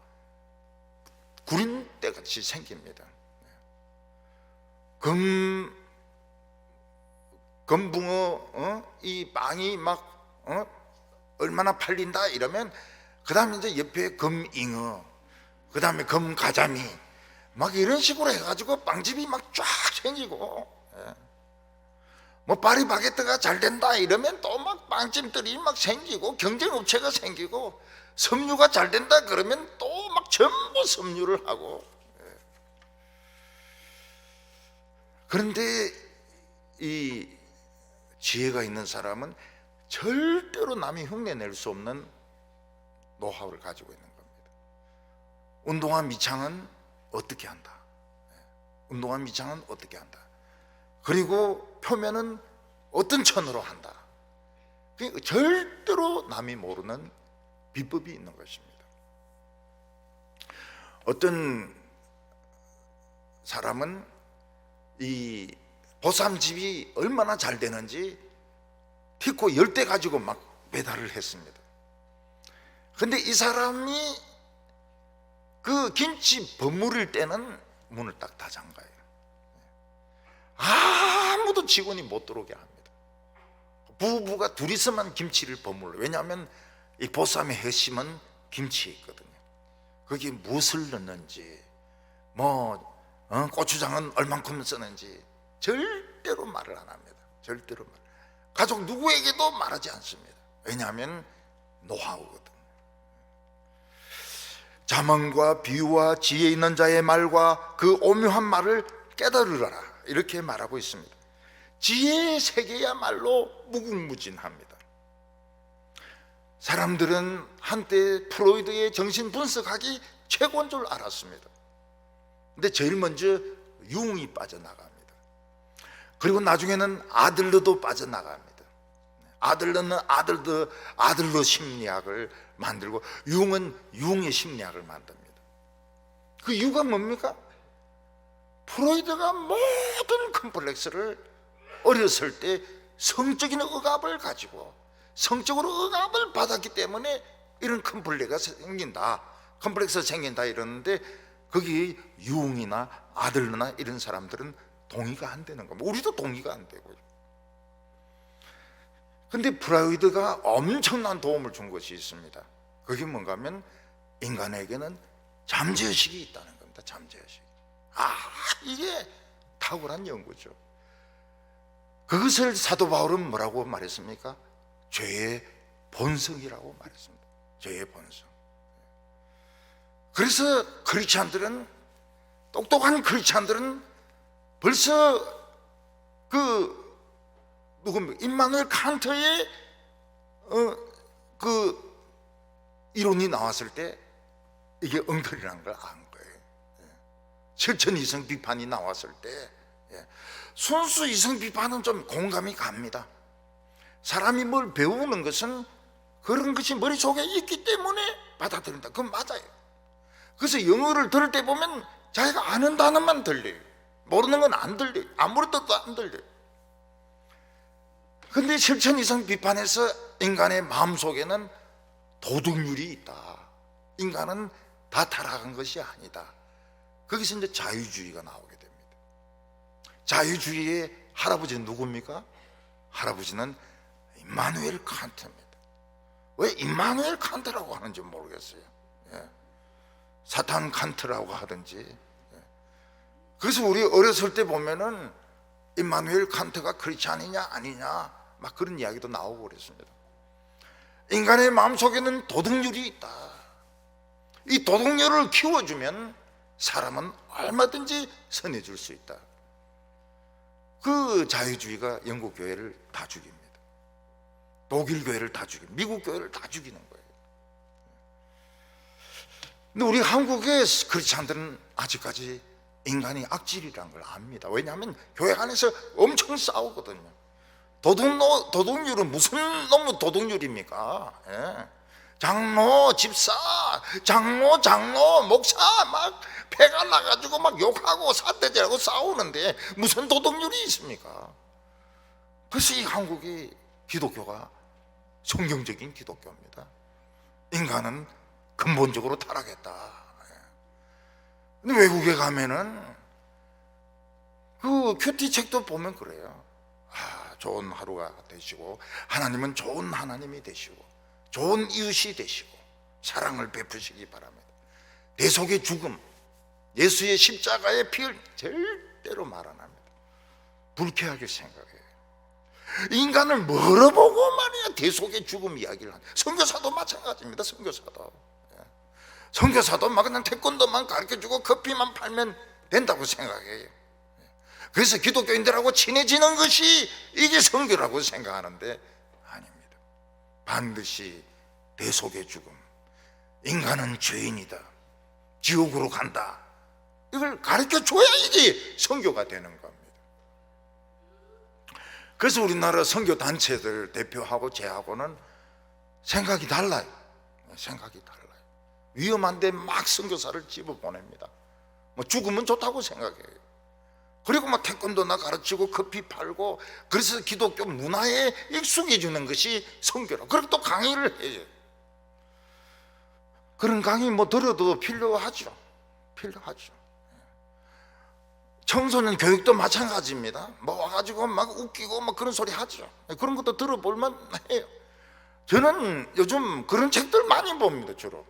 구린때 같이 생깁니다. 금붕어, 이 빵이 막 얼마나 팔린다 이러면 그 다음에 이제 옆에 금잉어, 그 다음에 금가자미, 막 이런 식으로 해가지고 빵집이 막 쫙 생기고, 뭐 파리바게뜨가 잘 된다 이러면 또 막 빵집들이 막 생기고, 경쟁업체가 생기고, 섬유가 잘 된다 그러면 또 막 전부 섬유를 하고. 그런데 이 지혜가 있는 사람은 절대로 남이 흉내낼 수 없는 노하우를 가지고 있는 겁니다. 운동화 밑창은 어떻게 한다. 운동화 밑창은 어떻게 한다. 그리고 표면은 어떤 천으로 한다. 그러니까 절대로 남이 모르는 비법이 있는 것입니다. 어떤 사람은 이 보쌈집이 얼마나 잘 되는지 티코 10대 가지고 막 배달을 했습니다. 근데 이 사람이 그 김치 버무릴 때는 문을 딱 다 잠가요. 아무도 직원이 못 들어오게 합니다. 부부가 둘이서만 김치를 버물어요. 왜냐하면 이 보쌈의 핵심은 김치에 있거든요. 거기에 무엇을 넣는지, 고추장은 얼만큼 쓰는지 절대로 말을 안 합니다. 절대로 말. 가족 누구에게도 말하지 않습니다. 왜냐하면 노하우거든. 자문과 비유와 지혜 있는 자의 말과 그 오묘한 말을 깨달으라, 이렇게 말하고 있습니다. 지혜의 세계야말로 무궁무진합니다. 사람들은 한때 프로이드의 정신분석학이 최고인 줄 알았습니다. 근데 제일 먼저 융이 빠져나갑니다. 그리고 나중에는 아들러도 빠져나갑니다. 아들러는 아들러 심리학을 만들고, 융은 융의 심리학을 만듭니다. 그 이유가 뭡니까? 프로이드가 모든 컴플렉스를 어렸을 때 성적인 억압을 가지고 성적으로 억압을 받았기 때문에 이런 컴플렉스가 생긴다 이러는데, 거기 융이나 아들러나 이런 사람들은 동의가 안 되는 겁니다. 우리도 동의가 안 되고요. 근데 프로이드가 엄청난 도움을 준 것이 있습니다. 그게 뭔가 하면 인간에게는 잠재의식이 있다는 겁니다. 잠재의식. 이게 탁월한 연구죠. 그것을 사도 바울은 뭐라고 말했습니까? 죄의 본성이라고 말했습니다. 죄의 본성. 그래서 크리스찬들은, 똑똑한 크리스찬들은 벌써 임마누엘 칸트의 그 이론이 나왔을 때 이게 엉터리라는 걸 안 거예요. 실천 이성 비판이 나왔을 때 순수 이성 비판은 좀 공감이 갑니다. 사람이 뭘 배우는 것은 그런 것이 머릿속에 있기 때문에 받아들인다. 그건 맞아요. 그래서 영어를 들을 때 보면 자기가 아는 단어만 들려요. 모르는 건 안 들려요. 아무리 뜻도 안 들려요. 근데 실천 이성 비판에서 인간의 마음속에는 도덕률이 있다. 인간은 다 타락한 것이 아니다. 거기서 이제 자유주의가 나오게 됩니다. 자유주의의 할아버지는 누굽니까? 할아버지는 임마누엘 칸트입니다. 왜 임마누엘 칸트라고 하는지 모르겠어요. 사탄 칸트라고 하든지. 그래서 우리 어렸을 때 보면은 임마누엘 칸트가 크리스찬이냐 아니냐 막 그런 이야기도 나오고 그랬습니다. 인간의 마음속에는 도덕률이 있다. 이 도덕률을 키워주면 사람은 얼마든지 선해질 수 있다. 그 자유주의가 영국 교회를 다 죽입니다. 독일 교회를 다 죽입니다. 미국 교회를 다 죽이는 거예요. 근데 우리 한국의 크리스찬들은 아직까지 인간이 악질이라는 걸 압니다. 왜냐하면 교회 안에서 엄청 싸우거든요. 도덕률은 무슨 놈의 도덕률입니까? 장로, 집사, 장로, 목사 막 패가 나가지고 막 욕하고 사태질하고 싸우는데 무슨 도덕률이 있습니까? 그래서 이 한국이 기독교가 성경적인 기독교입니다. 인간은 근본적으로 타락했다. 근데 외국에 가면은 그 큐티 책도 보면 그래요. 좋은 하루가 되시고, 하나님은 좋은 하나님이 되시고, 좋은 이웃이 되시고, 사랑을 베푸시기 바랍니다. 대속의 죽음, 예수의 십자가의 피를 절대로 말 안 합니다. 불쾌하게 생각해요. 인간을 뭐로 보고 말이야 대속의 죽음 이야기를 하는. 선교사도 마찬가지입니다. 선교사도 막 그냥 태권도만 가르쳐주고 커피만 팔면 된다고 생각해요. 그래서 기독교인들하고 친해지는 것이 이게 선교라고 생각하는데 아닙니다. 반드시 대속의 죽음, 인간은 죄인이다, 지옥으로 간다, 이걸 가르쳐줘야 이게 선교가 되는 겁니다. 그래서 우리나라 선교단체들 대표하고 제하고는 생각이 달라요. 위험한데 막 선교사를 집어보냅니다. 뭐 죽으면 좋다고 생각해요. 그리고 막 태권도나 가르치고 커피 팔고, 그래서 기독교 문화에 익숙해지는 것이 선교라. 그리고 또 강의를 해요. 그런 강의 뭐 들어도 필요하죠. 청소년 교육도 마찬가지입니다. 뭐 와가지고 막 웃기고 막 그런 소리 하죠. 그런 것도 들어볼만 해요. 저는 요즘 그런 책들 많이 봅니다. 주로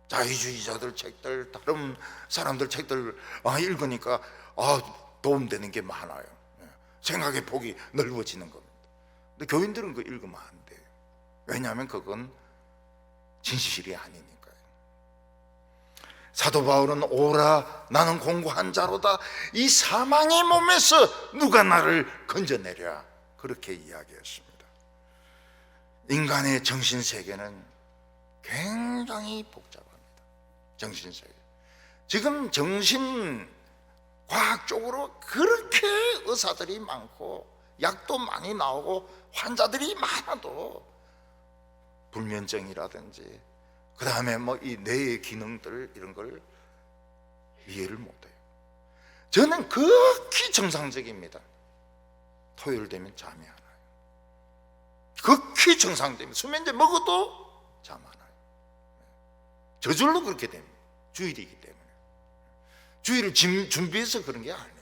자유주의자들 책들, 다른 사람들 책들 읽으니까 도움되는 게 많아요. 생각의 폭이 넓어지는 겁니다. 근데 교인들은 그거 읽으면 안 돼요. 왜냐하면 그건 진실이 아니니까요. 사도 바울은 오라 나는 공고한 자로다, 이 사망의 몸에서 누가 나를 건져내랴, 그렇게 이야기했습니다. 인간의 정신세계는 굉장히 복잡합니다. 정신세계. 지금 정신과학 쪽으로 그렇게 의사들이 많고 약도 많이 나오고 환자들이 많아도 불면증이라든지 그 다음에 뭐 이 뇌의 기능들 이런 걸 이해를 못해요. 저는 극히 정상적입니다. 토요일 되면 잠이 안 와요. 극히 정상적입니다. 수면제 먹어도 잠 안 와요. 저절로 그렇게 됩니다. 주일이기 때문에. 주일을 준비해서 그런 게 아니에요.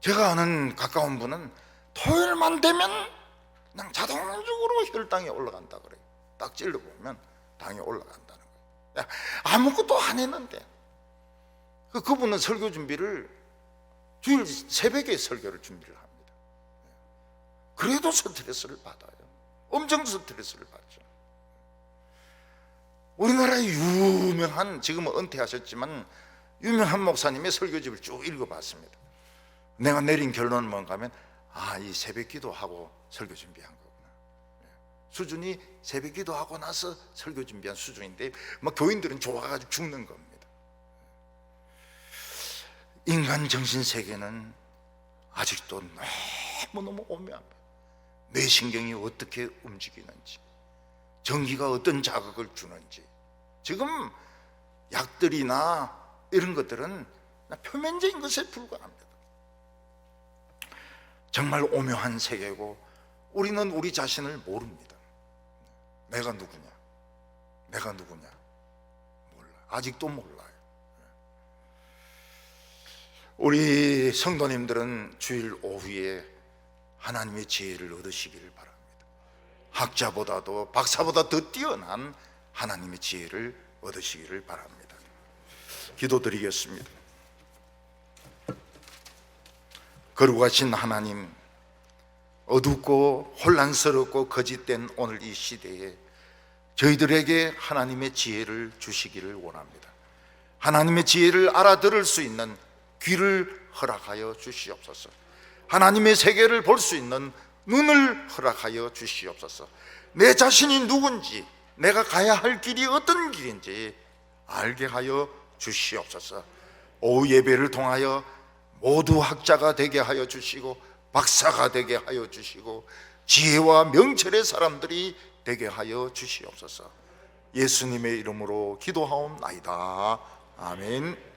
제가 아는 가까운 분은 토요일만 되면 그냥 자동적으로 혈당이 올라간다 그래요. 딱 찔러보면 당이 올라간다는 거예요. 아무것도 안 했는데 그분은 설교 준비를 주일 새벽에 설교를 준비를 합니다. 그래도 스트레스를 받아요. 엄청 스트레스를 받죠. 우리나라의 유명한, 지금은 은퇴하셨지만 유명한 목사님의 설교집을 쭉 읽어봤습니다. 내가 내린 결론은 뭔가 하면 이 새벽 기도하고 설교 준비한 거구나. 수준이 새벽 기도하고 나서 설교 준비한 수준인데 막 교인들은 좋아가지고 죽는 겁니다. 인간 정신세계는 아직도 너무너무 오묘합니다. 뇌신경이 어떻게 움직이는지, 전기가 어떤 자극을 주는지, 지금 약들이나 이런 것들은 표면적인 것에 불과합니다. 정말 오묘한 세계고 우리는 우리 자신을 모릅니다. 내가 누구냐? 내가 누구냐? 몰라. 아직도 몰라요. 우리 성도님들은 주일 오후에 하나님의 지혜를 얻으시기를 바랍니다. 학자보다도 박사보다 더 뛰어난 하나님의 지혜를 얻으시기를 바랍니다. 기도드리겠습니다. 거룩하신 하나님, 어둡고 혼란스럽고 거짓된 오늘 이 시대에 저희들에게 하나님의 지혜를 주시기를 원합니다. 하나님의 지혜를 알아들을 수 있는 귀를 허락하여 주시옵소서. 하나님의 세계를 볼 수 있는 눈을 허락하여 주시옵소서. 내 자신이 누군지, 내가 가야 할 길이 어떤 길인지 알게 하여 주시옵소서. 오후 예배를 통하여 모두 학자가 되게 하여 주시고 박사가 되게 하여 주시고 지혜와 명철의 사람들이 되게 하여 주시옵소서. 예수님의 이름으로 기도하옵나이다. 아멘.